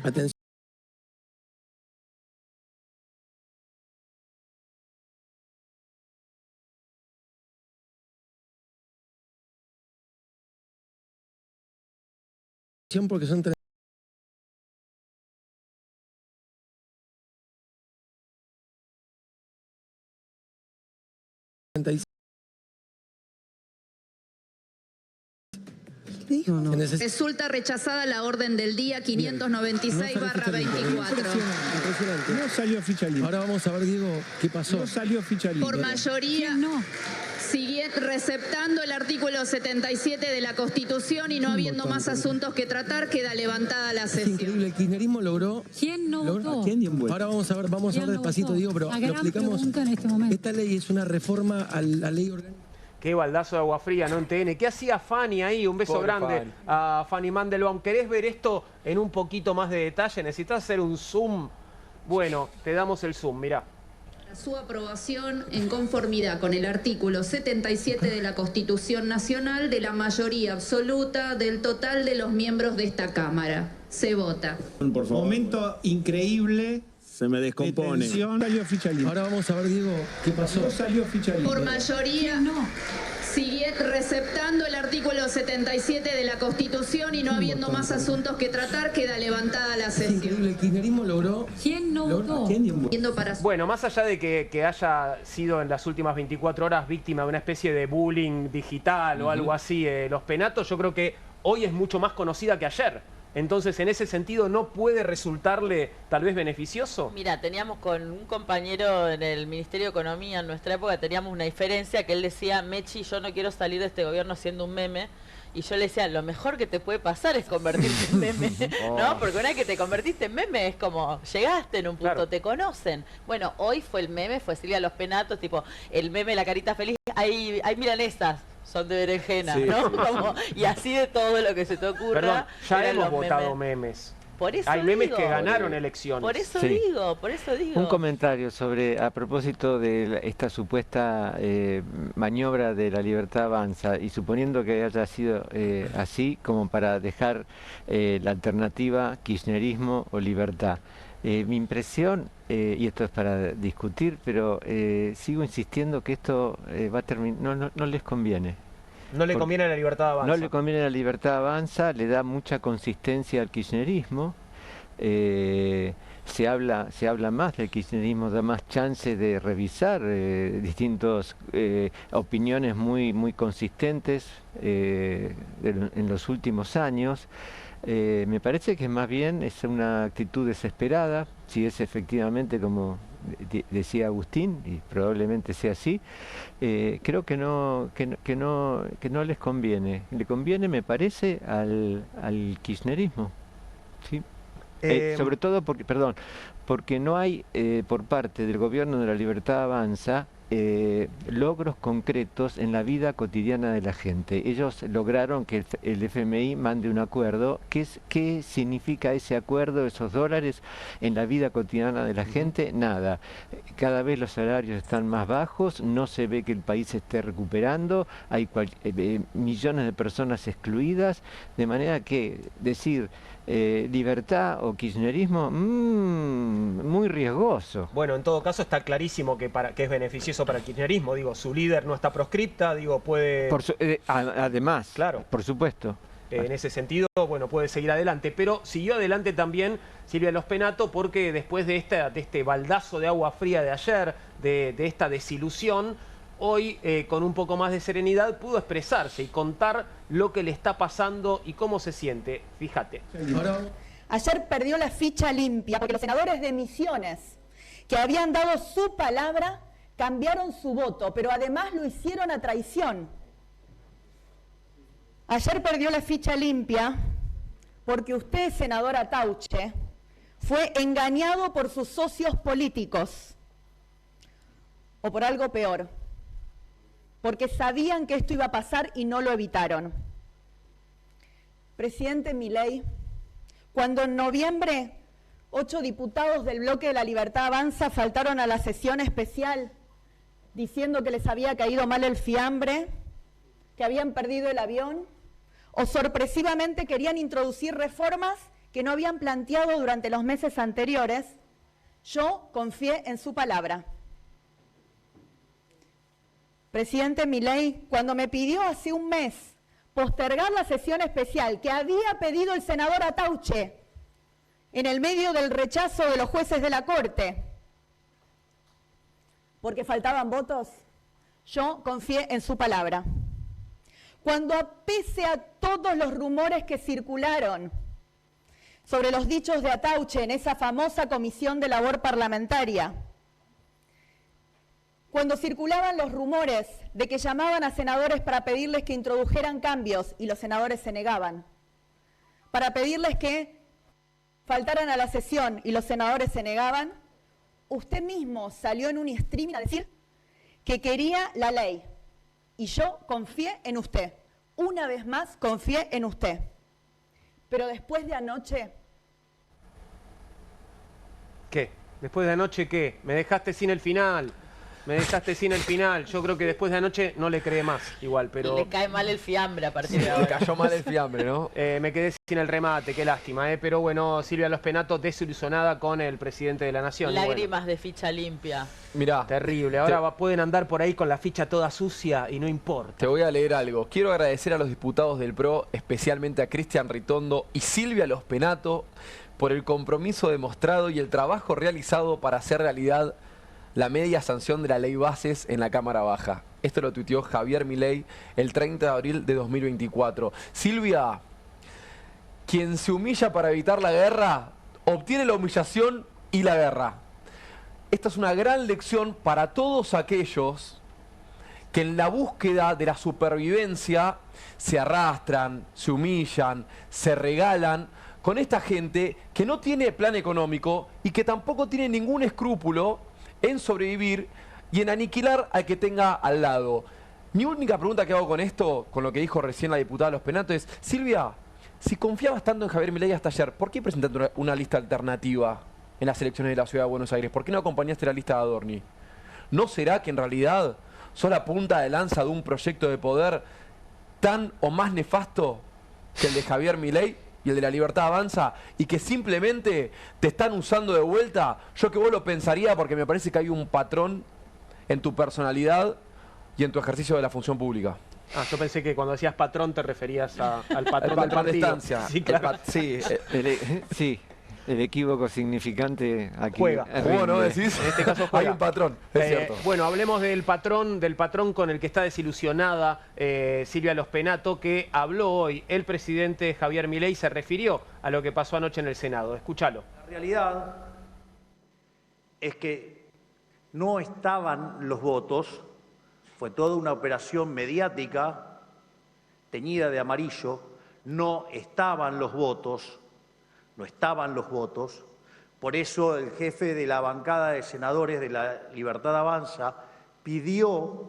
Atención. Porque son 36. Resulta rechazada la orden del día 596/24. Impresionante. No salió ficha limpia. Ahora vamos a ver, Diego, qué pasó. No salió ficha limpia. Por mayoría, receptando el artículo 77 de la Constitución y no habiendo más asuntos que tratar, queda levantada la Es sesión. increíble, el kirchnerismo logró... ¿Quién no votó? Ahora vamos a ver despacito, Diego, pero La lo gran explicamos. pregunta en este momento. Esta ley es una reforma a la ley orgánica. Qué baldazo de agua fría, ¿no? En TN. ¿Qué hacía Fanny ahí? Un beso Pobre grande Fanny. a Fanny Mandelbaum. ¿Querés ver esto en un poquito más de detalle? ¿Necesitas hacer un zoom? Bueno, te damos el zoom, mirá. Para su aprobación, en conformidad con el artículo 77 de la Constitución Nacional, de la mayoría absoluta del total de los miembros de esta Cámara. Se vota. Por favor. Momento increíble. Se me descompone. Salió ficha limpia. Ahora vamos a ver, Diego, qué pasó. No salió ficha limpia. Por mayoría, receptando el artículo 77 de la Constitución y no habiendo más asuntos que tratar, queda levantada la Es sesión. increíble, el kirchnerismo logró... ¿Quién no votó? Yendo para su- Bueno, más allá de que haya sido en las últimas 24 horas víctima de una especie de bullying digital o algo así, los Penato, yo creo que hoy es mucho más conocida que ayer. Entonces, en ese sentido, ¿no puede resultarle tal vez beneficioso? Mira, teníamos con un compañero en el Ministerio de Economía en nuestra época, teníamos una diferencia que él decía, Mechi, yo no quiero salir de este gobierno siendo un meme. Y yo le decía, lo mejor que te puede pasar es convertirte en meme, ¿no? Porque una vez que te convertiste en meme es como, llegaste en un punto, te conocen. Bueno, hoy fue el meme, fue Silvia Los Penatos, tipo, el meme, la carita feliz, hay milanesas, son de berenjena, ¿no? Como, y así de todo lo que se te ocurra. Perdón, ya eran hemos los votado memes. Por eso hay memes digo, que ganaron elecciones. Por eso Sí. digo. Un comentario sobre, a propósito de esta supuesta maniobra de La Libertad Avanza, y suponiendo que haya sido así como para dejar la alternativa kirchnerismo o libertad. Mi impresión, y esto es para discutir, pero sigo insistiendo que esto va a terminar, no les conviene. No le conviene a La Libertad Avanza. No le conviene a La Libertad Avanza, le da mucha consistencia al kirchnerismo. Se habla más del kirchnerismo, da más chance de revisar distintas opiniones muy consistentes en los últimos años. Me parece que más bien es una actitud desesperada, si es efectivamente como decía Agustín, y probablemente sea así. Creo que no les conviene. Le conviene, me parece, al kirchnerismo, ¿sí? Sobre todo porque no hay por parte del gobierno de La Libertad Avanza logros concretos en la vida cotidiana de la gente. Ellos lograron que el FMI mande un acuerdo. ¿Qué significa ese acuerdo, esos dólares en la vida cotidiana de la gente? Nada. Cada vez los salarios están más bajos, no se ve que el país se esté recuperando, hay millones de personas excluidas, de manera que decir libertad o kirchnerismo, muy riesgoso. Bueno, en todo caso está clarísimo que es beneficioso para el kirchnerismo. Digo, su líder no está proscripta, digo, puede... Además, claro, por supuesto. En ese sentido, bueno, puede seguir adelante. Pero siguió adelante también Silvia Los Penatos, porque después de este baldazo de agua fría de ayer, de esta desilusión, hoy con un poco más de serenidad pudo expresarse y contar lo que le está pasando y cómo se siente. Fíjate. Ayer perdió la ficha limpia porque los senadores de Misiones, que habían dado su palabra, cambiaron su voto, pero además lo hicieron a traición. Ayer perdió la ficha limpia porque usted, senador Atauche, fue engañado por sus socios políticos, o por algo peor, porque sabían que esto iba a pasar y no lo evitaron. Presidente Milei, cuando en noviembre 8 diputados del bloque de La Libertad Avanza faltaron a la sesión especial diciendo que les había caído mal el fiambre, que habían perdido el avión, o sorpresivamente querían introducir reformas que no habían planteado durante los meses anteriores, yo confié en su palabra. Presidente Milei, cuando me pidió hace un mes postergar la sesión especial que había pedido el senador Atauche en el medio del rechazo de los jueces de la Corte, porque faltaban votos, yo confié en su palabra. Cuando, pese a todos los rumores que circularon sobre los dichos de Atauche en esa famosa comisión de labor parlamentaria, cuando circulaban los rumores de que llamaban a senadores para pedirles que introdujeran cambios y los senadores se negaban, para pedirles que faltaran a la sesión y los senadores se negaban, usted mismo salió en un streaming a decir que quería la ley. Y yo confié en usted. Una vez más confié en usted. Pero después de anoche... ¿Qué? ¿Después de anoche qué? Me dejaste sin el final. Me dejaste sin el final. Yo creo que después de anoche no le cree más, igual, pero... Le cae mal el fiambre a partir de ahora. Le cayó mal el fiambre, ¿no? Me quedé sin el remate, qué lástima, ¿eh? Pero bueno, Silvia Los Penatos desilusionada con el presidente de la Nación. Lágrimas de ficha limpia. Mirá. Terrible. Ahora pueden andar por ahí con la ficha toda sucia y no importa. Te voy a leer algo. Quiero agradecer a los diputados del PRO, especialmente a Cristian Ritondo y Silvia Los Penatos, por el compromiso demostrado y el trabajo realizado para hacer realidad la media sanción de la ley Bases en la Cámara Baja. Esto lo tuiteó Javier Milei el 30 de abril de 2024. Silvia, quien se humilla para evitar la guerra, obtiene la humillación y la guerra. Esta es una gran lección para todos aquellos que en la búsqueda de la supervivencia se arrastran, se humillan, se regalan con esta gente que no tiene plan económico y que tampoco tiene ningún escrúpulo en sobrevivir y en aniquilar al que tenga al lado. Mi única pregunta que hago con esto, con lo que dijo recién la diputada Los Penato, es: Silvia, si confiabas tanto en Javier Milei hasta ayer, ¿por qué presentaste una lista alternativa en las elecciones de la Ciudad de Buenos Aires? ¿Por qué no acompañaste la lista de Adorni? ¿No será que en realidad sos la punta de lanza de un proyecto de poder tan o más nefasto que el de Javier Milei y el de La Libertad Avanza, y que simplemente te están usando de vuelta? Yo que vos lo pensaría, porque me parece que hay un patrón en tu personalidad y en tu ejercicio de la función pública. Ah, yo pensé que cuando decías patrón te referías al patrón, del partido. de estancia. Sí, claro. Sí, el equívoco significante aquí juega. ¿no decís? En este caso juega. Hay un patrón, es cierto. Bueno, hablemos del patrón con el que está desilusionada Silvia Los Penato, que habló hoy. El presidente Javier Milei se refirió a lo que pasó anoche en el Senado. Escúchalo. La realidad es que no estaban los votos, fue toda una operación mediática teñida de amarillo, no estaban los votos, por eso el jefe de la bancada de senadores de la Libertad Avanza pidió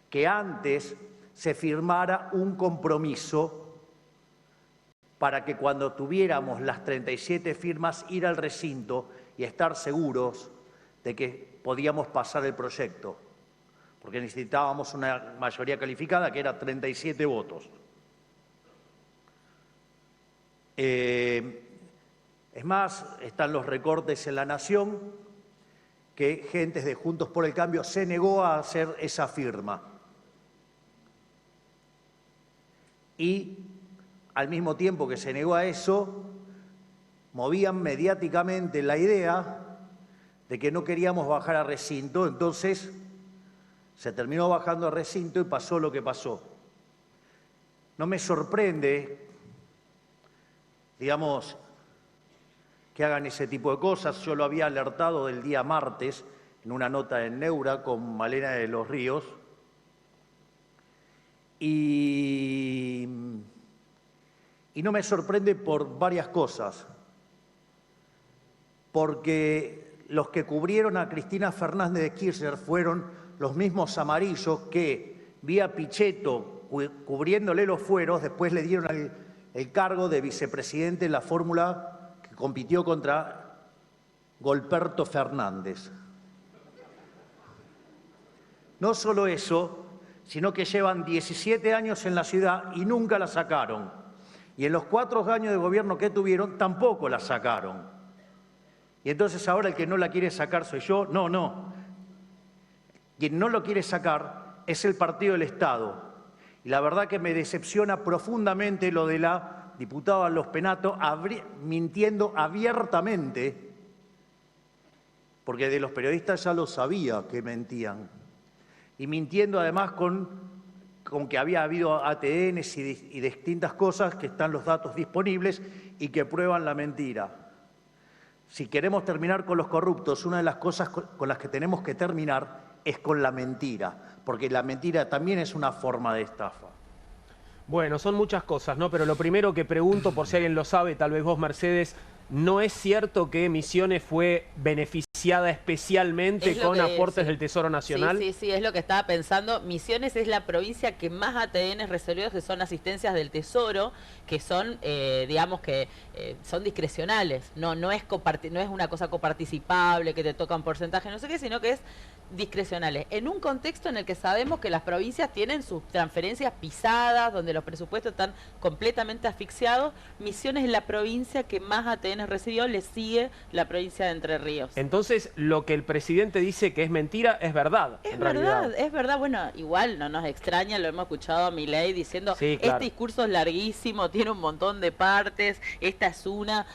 que antes se firmara un compromiso para que cuando tuviéramos las 37 firmas ir al recinto y estar seguros de que podíamos pasar el proyecto, porque necesitábamos una mayoría calificada que era 37 votos. Es más, están los recortes en La Nación, que gente de Juntos por el Cambio se negó a hacer esa firma. Y al mismo tiempo que se negó a eso, movían mediáticamente la idea de que no queríamos bajar a recinto, entonces se terminó bajando a recinto y pasó lo que pasó. No me sorprende, digamos, que hagan ese tipo de cosas. Yo lo había alertado del día martes en una nota en Neura con Malena de los Ríos. Y no me sorprende por varias cosas. Porque los que cubrieron a Cristina Fernández de Kirchner fueron los mismos amarillos que, vía Pichetto, cubriéndole los fueros, después le dieron el cargo de vicepresidente en la fórmula que compitió contra Golperto Fernández. No solo eso, sino que llevan 17 años en la ciudad y nunca la sacaron. Y en los 4 años de gobierno que tuvieron, tampoco la sacaron. Y entonces ahora el que no la quiere sacar soy yo. No. Quien no lo quiere sacar es el Partido del Estado. Y la verdad que me decepciona profundamente lo de la diputada Los Penato mintiendo abiertamente, porque de los periodistas ya lo sabía que mentían. Y mintiendo además con que había habido ATNs y distintas cosas, que están los datos disponibles y que prueban la mentira. Si queremos terminar con los corruptos, una de las cosas con las que tenemos que terminar es con la mentira, porque la mentira también es una forma de estafa. Bueno, son muchas cosas, ¿no? Pero lo primero que pregunto, por si alguien lo sabe, tal vez vos, Mercedes, ¿no es cierto que Misiones fue beneficiada especialmente con aportes del Tesoro Nacional? Sí, es lo que estaba pensando. Misiones es la provincia que más ATN recibió, que son asistencias del Tesoro, que son, digamos que son discrecionales. No es una cosa coparticipable, que te toca un porcentaje, no sé qué, sino que es discrecionales. En un contexto en el que sabemos que las provincias tienen sus transferencias pisadas, donde los presupuestos están completamente asfixiados, Misiones es la provincia que más ATN recibió, le sigue la provincia de Entre Ríos. Entonces, lo que el presidente dice que es mentira, es verdad. Es verdad. Bueno, igual no nos extraña, lo hemos escuchado a Milei diciendo, sí, claro, este discurso es larguísimo, tiene un montón de partes, esta es una,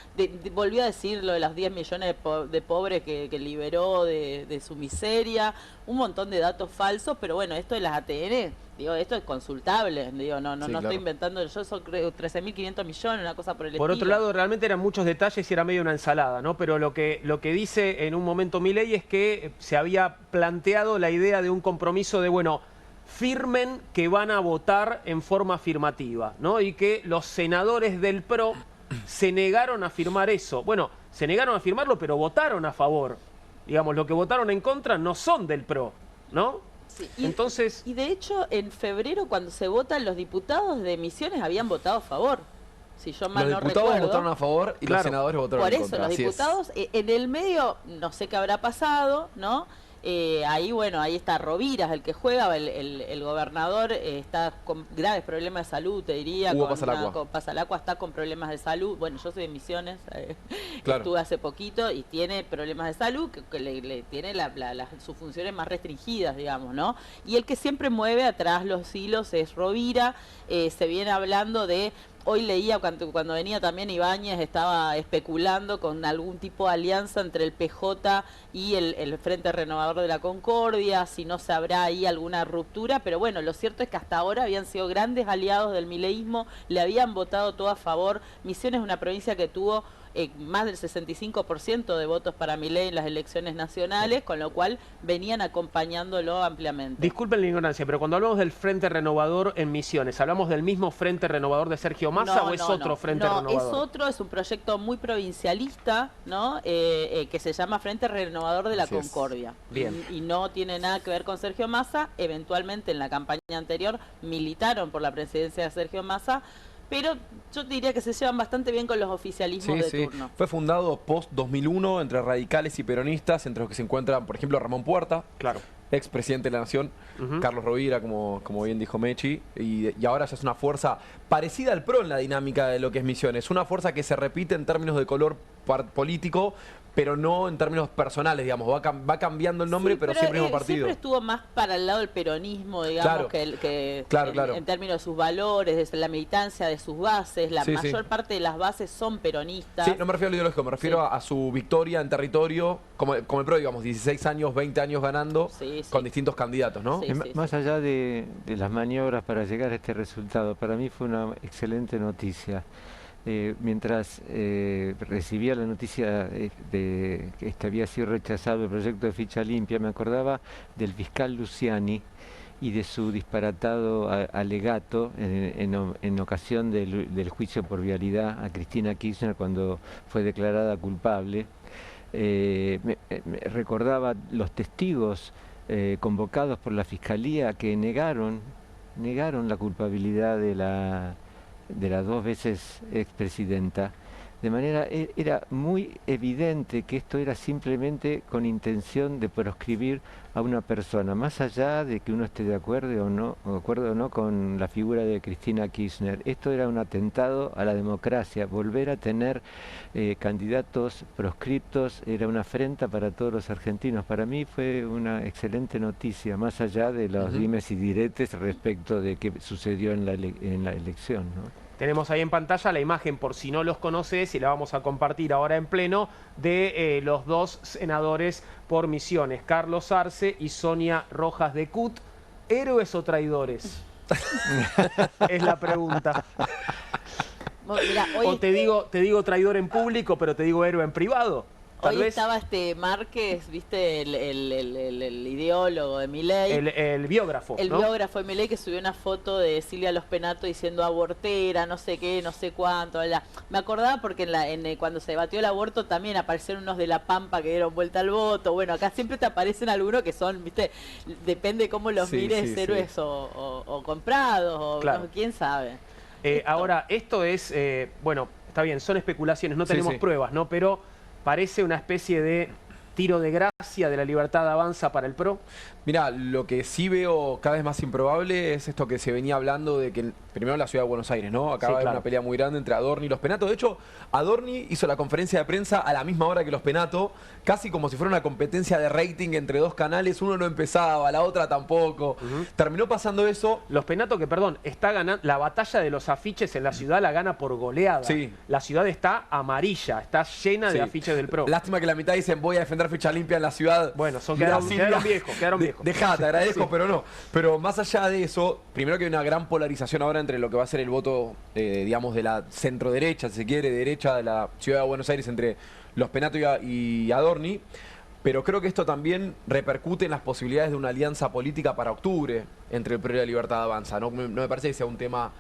volvió a decir lo de los 10 millones de pobres que liberó de su miseria, un montón de datos falsos, pero bueno, esto de las ATN Digo, esto es consultable, digo, no Sí, claro. estoy inventando, yo son 13.500 millones, una cosa por el Por estilo. otro lado, realmente eran muchos detalles y era medio una ensalada, ¿no? Pero lo que dice en un momento Milei es que se había planteado la idea de un compromiso de, bueno, firmen que van a votar en forma afirmativa, ¿no? Y que los senadores del PRO se negaron a firmar eso. Bueno, se negaron a firmarlo, pero votaron a favor. Digamos, lo que votaron en contra no son del PRO, ¿no? Sí, Entonces... Y de hecho, en febrero, cuando se votan, los diputados de Misiones habían votado a favor. Si yo mal Los no diputados recuerdo. votaron a favor y Claro. los senadores votaron Por en eso, contra. los así es. diputados, en el medio, no sé qué habrá pasado, ¿no? Ahí, bueno, ahí está Rovira, el que juega, el gobernador está con graves problemas de salud, te diría. Hugo Pasalacqua. Pasalacqua está con problemas de salud. Bueno, yo soy de Misiones, Claro. estuve hace poquito y tiene problemas de salud, que le tiene sus funciones más restringidas, digamos, ¿no? Y el que siempre mueve atrás los hilos es Rovira. Se viene hablando de... Hoy leía cuando venía también Ibáñez, estaba especulando con algún tipo de alianza entre el PJ y el Frente Renovador de la Concordia, si no se habrá ahí alguna ruptura, pero bueno, lo cierto es que hasta ahora habían sido grandes aliados del mileísmo, le habían votado todo a favor. Misiones es una provincia que tuvo más del 65% de votos para Milei en las elecciones nacionales, con lo cual venían acompañándolo ampliamente. Disculpen la ignorancia, pero cuando hablamos del Frente Renovador en Misiones, ¿hablamos del mismo Frente Renovador de Sergio Massa o es otro Frente Renovador? No, es otro, es un proyecto muy provincialista, ¿no? Que se llama Frente Renovador de la Así es. Concordia. Bien. Y no tiene nada que ver con Sergio Massa. Eventualmente en la campaña anterior militaron por la presidencia de Sergio Massa, pero yo diría que se llevan bastante bien con los oficialismos de turno. Fue fundado post-2001 entre radicales y peronistas, entre los que se encuentran, por ejemplo, Ramón Puerta, claro, expresidente de la Nación, Carlos Rovira, como bien dijo Mechi, y ahora ya es una fuerza parecida al PRO en la dinámica de lo que es Misiones. Una fuerza que se repite en términos de color político, pero no en términos personales, digamos. Va cambiando el nombre, Sí, pero siempre el mismo partido. Siempre estuvo más para el lado del peronismo, digamos, Claro. en términos de sus valores, de la militancia de sus bases. La Sí, mayor sí. parte de las bases son peronistas. Sí, no me refiero a lo ideológico, me refiero a su victoria en territorio, como el PRO, digamos, 16 años, 20 años ganando, con distintos candidatos, ¿no? Más allá de las maniobras para llegar a este resultado, para mí fue una excelente noticia. Mientras recibía la noticia de que había sido rechazado el proyecto de ficha limpia, me acordaba del fiscal Luciani y de su disparatado alegato en ocasión del juicio por vialidad a Cristina Kirchner cuando fue declarada culpable. Me recordaba los testigos convocados por la Fiscalía que negaron la culpabilidad de la dos veces expresidenta. De manera, era muy evidente que esto era simplemente con intención de proscribir a una persona, más allá de que uno esté de acuerdo o no con la figura de Cristina Kirchner. Esto era un atentado a la democracia. Volver a tener candidatos proscriptos era una afrenta para todos los argentinos. Para mí fue una excelente noticia, más allá de los dimes y diretes respecto de qué sucedió en la elección, ¿no? Tenemos ahí en pantalla la imagen, por si no los conoces, y la vamos a compartir ahora en pleno, de los dos senadores por Misiones, Carlos Arce y Sonia Rojas de Cut. ¿Héroes o traidores? Es la pregunta. Bueno, mira, hoy O te digo traidor en público, pero te digo héroe en privado. Tal hoy vez estaba Márquez, viste, el ideólogo de Milei. el biógrafo, El ¿no? biógrafo de Milei, que subió una foto de Silvia Lospenato diciendo abortera, no sé qué, no sé cuánto. Bla. Me acordaba porque cuando se debatió el aborto también aparecieron unos de La Pampa que dieron vuelta al voto. Bueno, acá siempre te aparecen algunos que son, viste, depende cómo los mires, héroes o comprados, o Claro. no, quién sabe. Ahora, esto es, bueno, está bien, son especulaciones, no tenemos pruebas, ¿no? Pero parece una especie de tiro de gracia de la Libertad Avanza para el PRO. Mirá, lo que sí veo cada vez más improbable es esto que se venía hablando de que primero en la ciudad de Buenos Aires, ¿no? Acaba de haber una pelea muy grande entre Adorni y Lospenato. De hecho, Adorni hizo la conferencia de prensa a la misma hora que Lospenato, casi como si fuera una competencia de rating entre dos canales. Uno no empezaba, la otra tampoco. Terminó pasando eso. Lospenato, que perdón, está ganando la batalla de los afiches en la ciudad, la gana por goleada. Sí. La ciudad está amarilla, está llena de afiches del PRO. Lástima que la mitad dicen voy a defender hacer ficha limpia en la ciudad. Bueno, quedaron viejos. Dejá, te agradezco, Sí. pero no. Pero más allá de eso, primero que hay una gran polarización ahora entre lo que va a ser el voto, digamos, de la centro-derecha, si se quiere, derecha de la ciudad de Buenos Aires, entre los Penato y Adorni. Pero creo que esto también repercute en las posibilidades de una alianza política para octubre entre el PRO y la Libertad Avanza. No me parece que sea un tema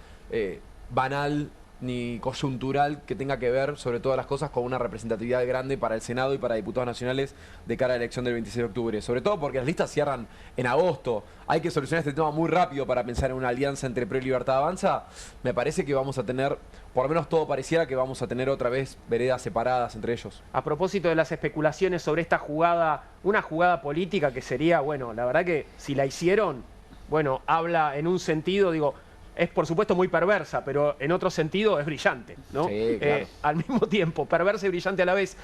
banal ni coyuntural que tenga que ver, sobre todas las cosas, con una representatividad grande para el Senado y para diputados nacionales de cara a la elección del 26 de octubre. Sobre todo porque las listas cierran en agosto. Hay que solucionar este tema muy rápido para pensar en una alianza entre PRO y Libertad Avanza. Me parece que vamos a tener, por lo menos todo pareciera que vamos a tener otra vez veredas separadas entre ellos. A propósito de las especulaciones sobre esta jugada, una jugada política que sería, bueno, la verdad que si la hicieron, bueno, habla en un sentido, digo, es por supuesto muy perversa, pero en otro sentido es brillante, ¿no? Sí, claro. Al mismo tiempo, perversa y brillante a la vez.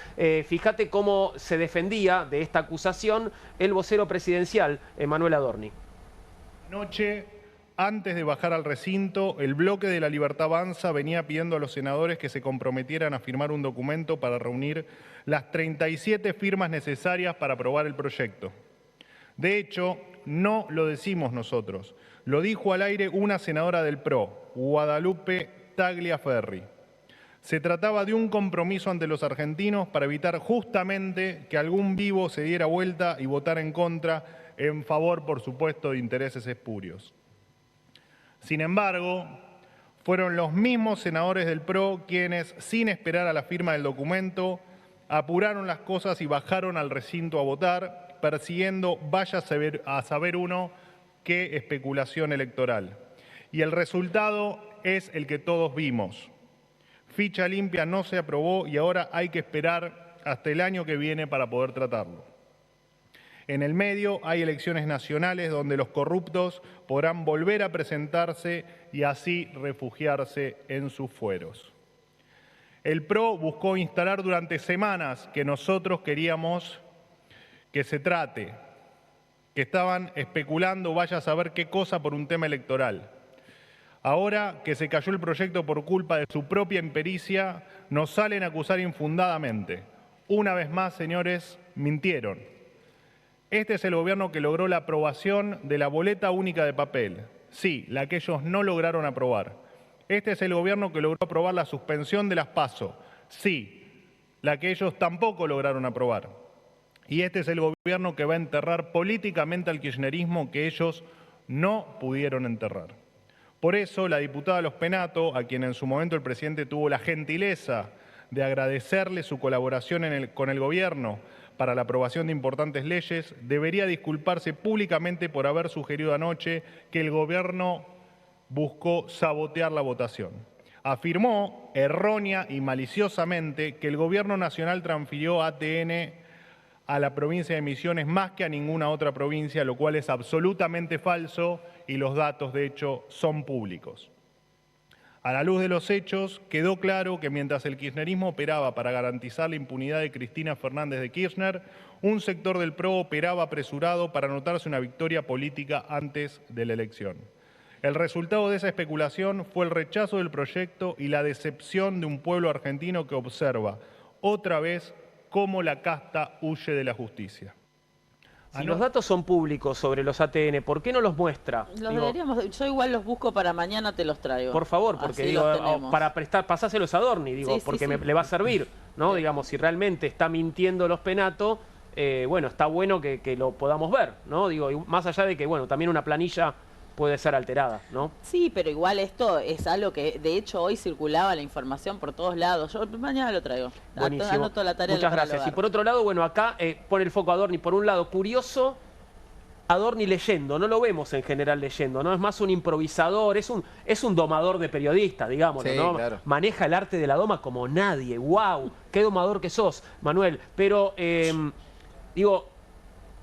Fíjate cómo se defendía de esta acusación el vocero presidencial, Manuel Adorni. Anoche, antes de bajar al recinto, el bloque de la Libertad Avanza venía pidiendo a los senadores que se comprometieran a firmar un documento para reunir las 37 firmas necesarias para aprobar el proyecto. De hecho, no lo decimos nosotros. Lo dijo al aire una senadora del PRO, Guadalupe Tagliaferri. Se trataba de un compromiso ante los argentinos para evitar justamente que algún vivo se diera vuelta y votara en contra, en favor, por supuesto, de intereses espurios. Sin embargo, fueron los mismos senadores del PRO quienes, sin esperar a la firma del documento, apuraron las cosas y bajaron al recinto a votar, persiguiendo, vaya a saber uno, qué especulación electoral. Y el resultado es el que todos vimos. Ficha limpia no se aprobó y ahora hay que esperar hasta el año que viene para poder tratarlo. En el medio hay elecciones nacionales donde los corruptos podrán volver a presentarse y así refugiarse en sus fueros. El PRO buscó instalar durante semanas que nosotros queríamos que se trate, que estaban especulando vaya a saber qué cosa por un tema electoral. Ahora que se cayó el proyecto por culpa de su propia impericia, nos salen a acusar infundadamente. Una vez más, señores, mintieron. Este es el gobierno que logró la aprobación de la boleta única de papel. Sí, la que ellos no lograron aprobar. Este es el gobierno que logró aprobar la suspensión de las PASO. Sí, la que ellos tampoco lograron aprobar. Y este es el gobierno que va a enterrar políticamente al kirchnerismo que ellos no pudieron enterrar. Por eso, la diputada Los Penato, a quien en su momento el presidente tuvo la gentileza de agradecerle su colaboración con el gobierno para la aprobación de importantes leyes, debería disculparse públicamente por haber sugerido anoche que el gobierno buscó sabotear la votación. Afirmó, errónea y maliciosamente, que el gobierno nacional transfirió ATN a la provincia de Misiones más que a ninguna otra provincia, lo cual es absolutamente falso y los datos, de hecho, son públicos. A la luz de los hechos, quedó claro que mientras el kirchnerismo operaba para garantizar la impunidad de Cristina Fernández de Kirchner, un sector del PRO operaba apresurado para anotarse una victoria política antes de la elección. El resultado de esa especulación fue el rechazo del proyecto y la decepción de un pueblo argentino que observa, otra vez, cómo la casta huye de la justicia. Si los datos son públicos sobre los ATN, ¿por qué no los muestra? Yo igual los busco para mañana, te los traigo. Por favor, porque digo, para pasáselos a Adorni, digo, sí, porque le va a servir, ¿no? Sí. Digamos, si realmente está mintiendo Los Penato, bueno, está bueno que lo podamos ver, ¿no? Digo, más allá de que, bueno, también una planilla puede ser alterada, ¿no? Sí, pero igual esto es algo que, de hecho, hoy circulaba la información por todos lados. Yo mañana lo traigo. Buenísimo. Anoto la tarea. Muchas gracias. Y por otro lado, bueno, acá pone el foco a Adorni. Por un lado, curioso, Adorni leyendo. No lo vemos en general leyendo, ¿no? Es más un improvisador, es un domador de periodistas, digamos, sí, ¿no? Claro. Maneja el arte de la doma como nadie. ¡Wow! ¡Qué domador que sos, Manuel! Pero, digo,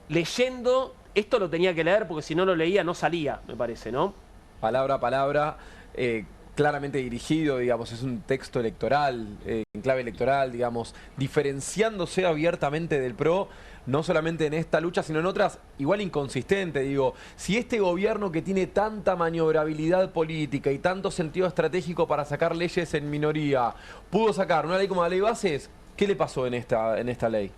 leyendo... Esto lo tenía que leer porque si no lo leía no salía, me parece, ¿no? Palabra a palabra, claramente dirigido, digamos, es un texto electoral, en clave electoral, digamos, diferenciándose abiertamente del PRO, no solamente en esta lucha, sino en otras, igual inconsistente, digo, si este gobierno que tiene tanta maniobrabilidad política y tanto sentido estratégico para sacar leyes en minoría, pudo sacar una ley como la ley Bases, ¿qué le pasó en esta ley?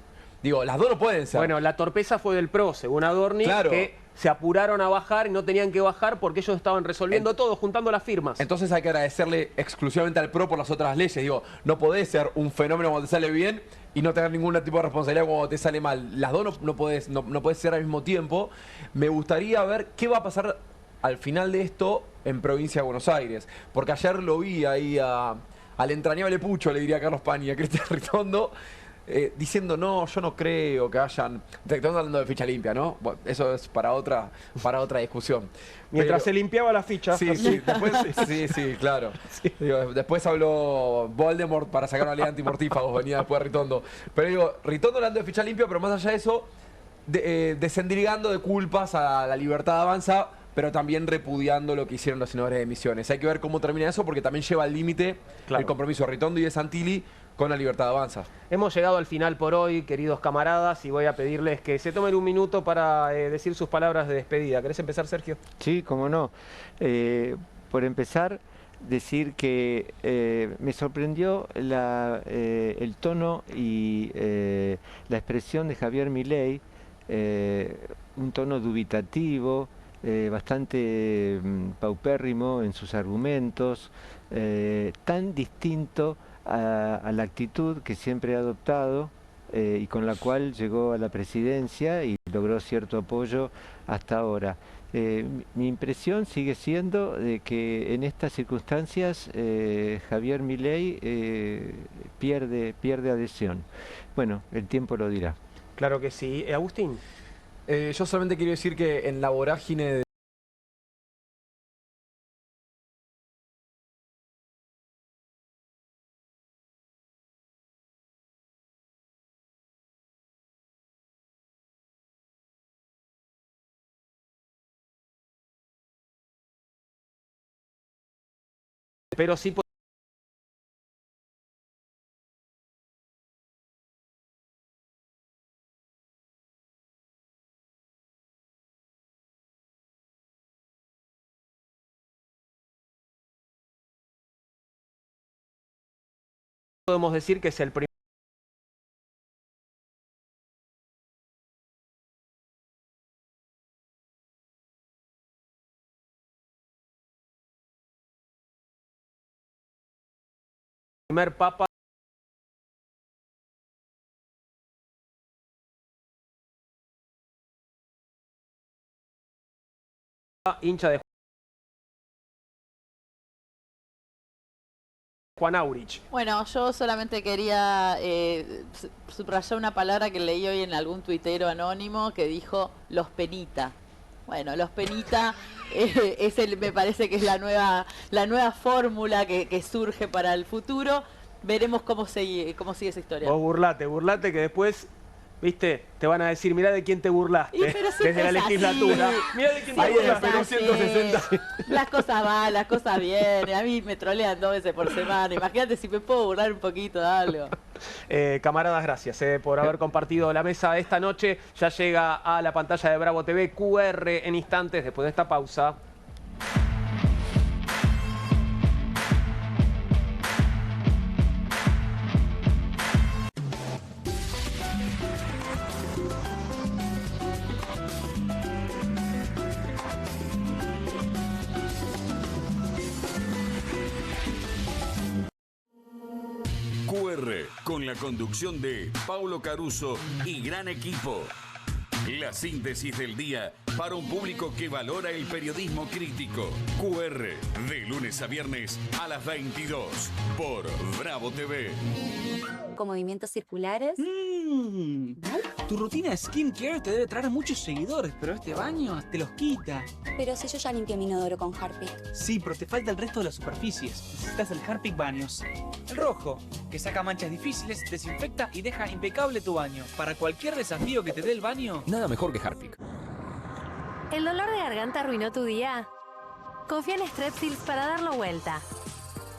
Digo, las dos no pueden ser. Bueno, la torpeza fue del PRO, según Adorni, Claro. que se apuraron a bajar y no tenían que bajar porque ellos estaban resolviendo todo, juntando las firmas. Entonces hay que agradecerle exclusivamente al PRO por las otras leyes. Digo, no podés ser un fenómeno cuando te sale bien y no tener ningún tipo de responsabilidad cuando te sale mal. Las dos no podés ser al mismo tiempo. Me gustaría ver qué va a pasar al final de esto en Provincia de Buenos Aires. Porque ayer lo vi ahí al entrañable Pucho, le diría a Carlos Pañi, a Cristian Ritondo, diciendo, no, yo no creo que hayan... Estamos hablando de ficha limpia, ¿no? Bueno, eso es para otra discusión. Mientras se limpiaba la ficha. Sí, después, sí, claro. Sí. Digo, después habló Voldemort para sacar una ley antimortífagos, venía después de Ritondo. Pero digo, Ritondo hablando de ficha limpia, pero más allá de eso, desendrigando de culpas a la Libertad Avanza, pero también repudiando lo que hicieron los senadores de Misiones. Hay que ver cómo termina eso, porque también lleva al límite el compromiso de Ritondo y de Santilli con la Libertad Avanza. Hemos llegado al final por hoy, queridos camaradas, y voy a pedirles que se tomen un minuto para decir sus palabras de despedida. ¿Querés empezar, Sergio? Sí, cómo no. Por empezar, decir que me sorprendió el tono y la expresión de Javier Milei, un tono dubitativo, bastante paupérrimo en sus argumentos, tan distinto a la actitud que siempre ha adoptado y con la cual llegó a la presidencia y logró cierto apoyo hasta ahora. Mi impresión sigue siendo de que en estas circunstancias Javier Milei pierde adhesión. Bueno, el tiempo lo dirá. Claro que sí. Agustín. Yo solamente quiero decir que en la vorágine de pero sí podemos decir que es el primer papa hincha de Juan Aurich. Bueno, yo solamente quería subrayar una palabra que leí hoy en algún tuitero anónimo que dijo los penita. Bueno, los penita me parece que es la nueva fórmula que surge para el futuro. Veremos cómo sigue esa historia. Vos burlate que después, viste, te van a decir, mirá de quién te burlaste desde la legislatura. Mirá de quién te burlaste. 160. Las cosas van, las cosas vienen. A mí me trolean 2 veces por semana. Imagínate si me puedo burlar un poquito de algo. Camaradas, gracias por haber compartido la mesa esta noche. Ya llega a la pantalla de Bravo TV QR en instantes después de esta pausa. QR, con la conducción de Paulo Caruso y gran equipo. La síntesis del día para un público que valora el periodismo crítico. QR, de lunes a viernes a las 22 por Bravo TV. Con movimientos circulares. Tu rutina de skincare te debe traer muchos seguidores, pero este baño te los quita. Pero si yo ya limpié mi inodoro con Harpic. Sí, pero te falta el resto de las superficies. Necesitas el Harpic Baños. El rojo, que saca manchas difíciles, desinfecta y deja impecable tu baño. Para cualquier desafío que te dé el baño, nada mejor que Harpic. ¿El dolor de garganta arruinó tu día? Confía en Strepsils para darlo vuelta.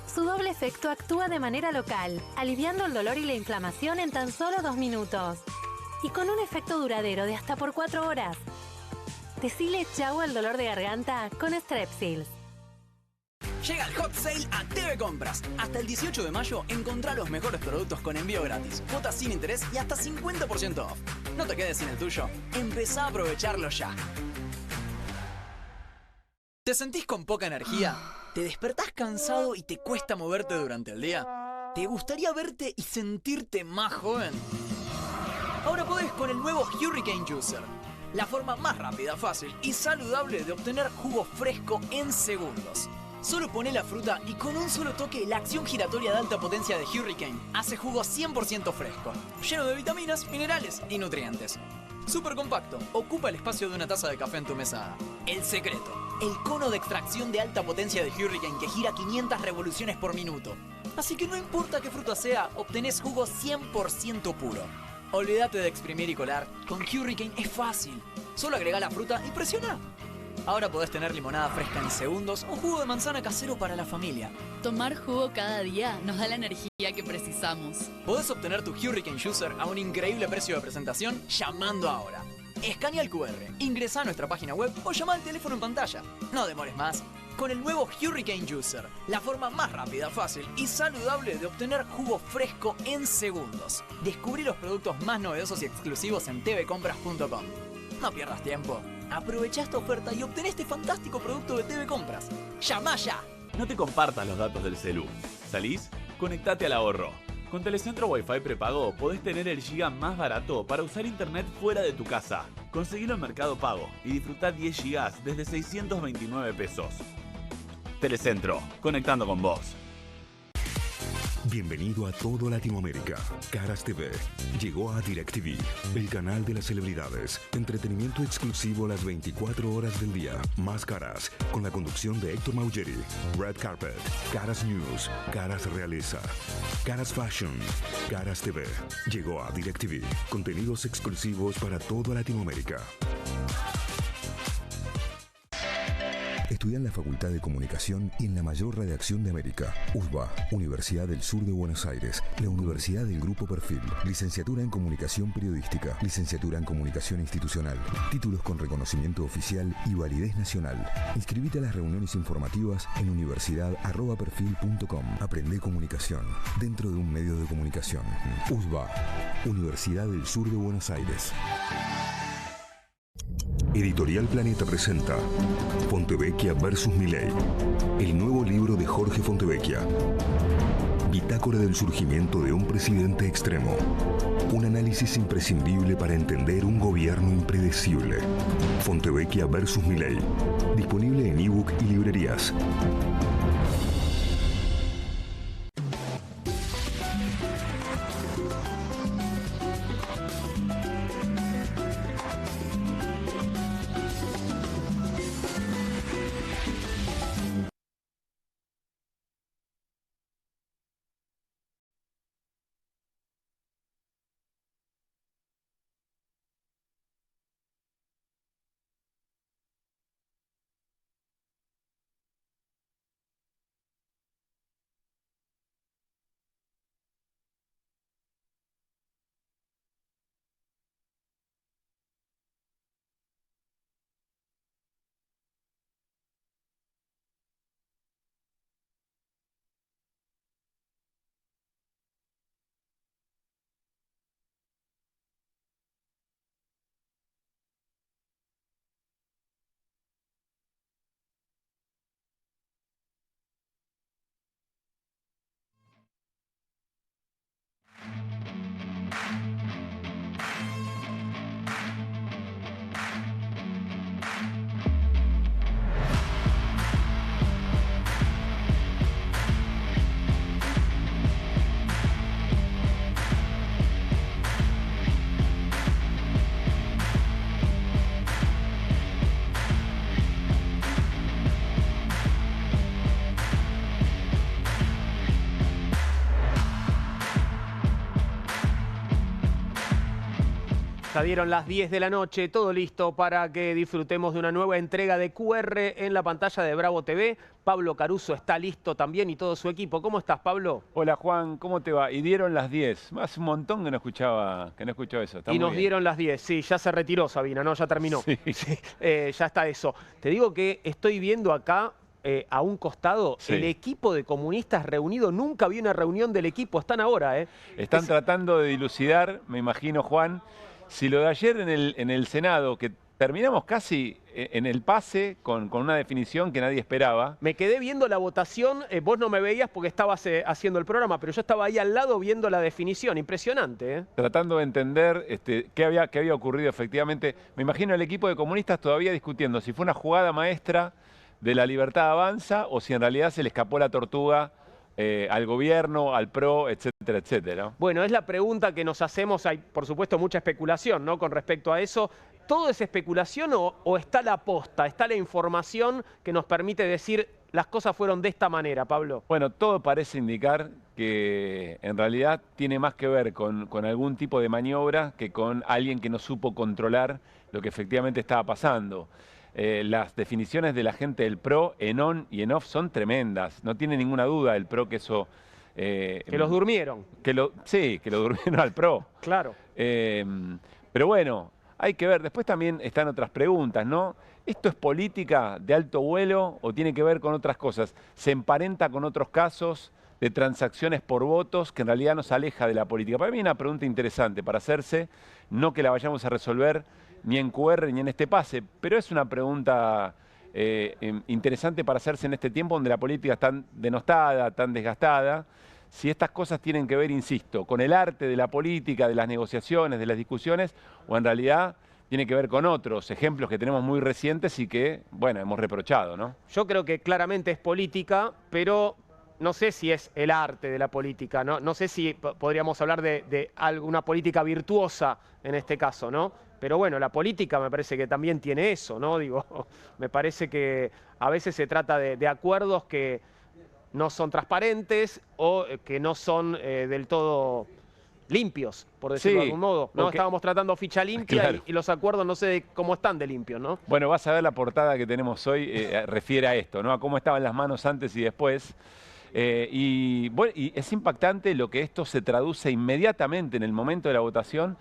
Su doble efecto actúa de manera local, aliviando el dolor y la inflamación en tan solo 2 minutos. Y con un efecto duradero de hasta por 4 horas. Decile chau al dolor de garganta con Strepsils. Llega el Hot Sale a TV Compras. Hasta el 18 de mayo encontrá los mejores productos con envío gratis, cuotas sin interés y hasta 50% off. No te quedes sin el tuyo. Empezá a aprovecharlo ya. ¿Te sentís con poca energía? ¿Te despertás cansado y te cuesta moverte durante el día? ¿Te gustaría verte y sentirte más joven? Ahora podés con el nuevo Hurricane Juicer. La forma más rápida, fácil y saludable de obtener jugo fresco en segundos. Solo poné la fruta y con un solo toque la acción giratoria de alta potencia de Hurricane hace jugo 100% fresco, lleno de vitaminas, minerales y nutrientes. Súper compacto, ocupa el espacio de una taza de café en tu mesada. El secreto, el cono de extracción de alta potencia de Hurricane que gira 500 revoluciones por minuto. Así que no importa qué fruta sea, obtenés jugo 100% puro. Olvídate de exprimir y colar, con Hurricane es fácil. Solo agrega la fruta y presiona. Ahora podés tener limonada fresca en segundos o jugo de manzana casero para la familia. Tomar jugo cada día nos da la energía que precisamos. Podés obtener tu Hurricane Juicer a un increíble precio de presentación llamando ahora. Escanea el QR, ingresa a nuestra página web o llama al teléfono en pantalla. No demores más. Con el nuevo Hurricane Juicer, la forma más rápida, fácil y saludable de obtener jugo fresco en segundos. Descubrí los productos más novedosos y exclusivos en tvcompras.com. No pierdas tiempo. Aprovecha esta oferta y obtén este fantástico producto de TV Compras. ¡Llama ya! No te compartas los datos del celu. ¿Salís? Conectate al ahorro. Con Telecentro Wi-Fi prepago podés tener el giga más barato para usar internet fuera de tu casa. Conseguilo en Mercado Pago y disfrutá 10 gigas desde 629 pesos. Telecentro, conectando con vos. Bienvenido a todo Latinoamérica. Caras TV llegó a DirecTV, el canal de las celebridades. Entretenimiento exclusivo las 24 horas del día. Más Caras, con la conducción de Héctor Maugeri. Red Carpet, Caras News, Caras Realeza, Caras Fashion, Caras TV. Llegó a DirecTV. Contenidos exclusivos para toda Latinoamérica. Estudia en la Facultad de Comunicación y en la mayor redacción de América. USBA, Universidad del Sur de Buenos Aires. La Universidad del Grupo Perfil. Licenciatura en Comunicación Periodística. Licenciatura en Comunicación Institucional. Títulos con reconocimiento oficial y validez nacional. Inscribite a las reuniones informativas en universidad@perfil.com. Aprende comunicación dentro de un medio de comunicación. USBA, Universidad del Sur de Buenos Aires. Editorial Planeta presenta Fontevecchia vs. Milei, el nuevo libro de Jorge Fontevecchia. Bitácora del surgimiento de un presidente extremo. Un análisis imprescindible para entender un gobierno impredecible. Fontevecchia vs. Milei. Disponible en ebook y librerías. Ya dieron las 10 de la noche, todo listo para que disfrutemos de una nueva entrega de QR en la pantalla de Bravo TV. Pablo Caruso está listo también y todo su equipo. ¿Cómo estás, Pablo? Hola, Juan, ¿cómo te va? Y dieron las 10. Hace un montón que no escuchaba eso. Está y muy nos bien. dieron las 10. Sí, ya se retiró Sabina, ¿no? Ya terminó. Sí. Sí, ya está eso. Te digo que estoy viendo acá a un costado, Sí. el equipo de comunistas reunido, nunca vi una reunión del equipo, están ahora, ¿eh? Están tratando de dilucidar, me imagino, Juan, si lo de ayer en el Senado, que terminamos casi en el pase con una definición que nadie esperaba. Me quedé viendo la votación, vos no me veías porque estabas haciendo el programa, pero yo estaba ahí al lado viendo la definición, impresionante, ¿eh? Tratando de entender qué había ocurrido efectivamente. Me imagino el equipo de comunistas todavía discutiendo si fue una jugada maestra de La Libertad Avanza o si en realidad se le escapó la tortuga al gobierno, al PRO, etcétera, etcétera. Bueno, es la pregunta que nos hacemos, hay por supuesto mucha especulación, ¿no?, con respecto a eso. ¿Todo es especulación o está la posta, está la información que nos permite decir las cosas fueron de esta manera, Pablo? Bueno, todo parece indicar que en realidad tiene más que ver con algún tipo de maniobra que con alguien que no supo controlar lo que efectivamente estaba pasando. Las definiciones de la gente del PRO en on y en off son tremendas. No tiene ninguna duda el PRO que eso... que los durmieron. Sí, que lo durmieron al PRO. Claro. Pero bueno, hay que ver. Después también están otras preguntas, ¿no? ¿Esto es política de alto vuelo o tiene que ver con otras cosas? ¿Se emparenta con otros casos de transacciones por votos que en realidad nos aleja de la política? Para mí es una pregunta interesante para hacerse, no que la vayamos a resolver ni en QR ni en este pase, pero es una pregunta interesante para hacerse en este tiempo donde la política está tan denostada, tan desgastada. Si estas cosas tienen que ver, insisto, con el arte de la política, de las negociaciones, de las discusiones, o en realidad tiene que ver con otros ejemplos que tenemos muy recientes y que, bueno, hemos reprochado, ¿no? Yo creo que claramente es política, pero no sé si es el arte de la política, ¿no? No sé si podríamos hablar de alguna política virtuosa en este caso, ¿no? Pero bueno, la política me parece que también tiene eso, ¿no? Digo, me parece que a veces se trata de acuerdos que no son transparentes o que no son del todo limpios, por decirlo de algún modo. ¿No? Estábamos tratando ficha limpia, claro, y los acuerdos no sé cómo están de limpios, ¿no? Bueno, vas a ver la portada que tenemos hoy, refiere a esto, ¿no? A cómo estaban las manos antes y después. Y es impactante lo que esto se traduce inmediatamente en el momento de la votación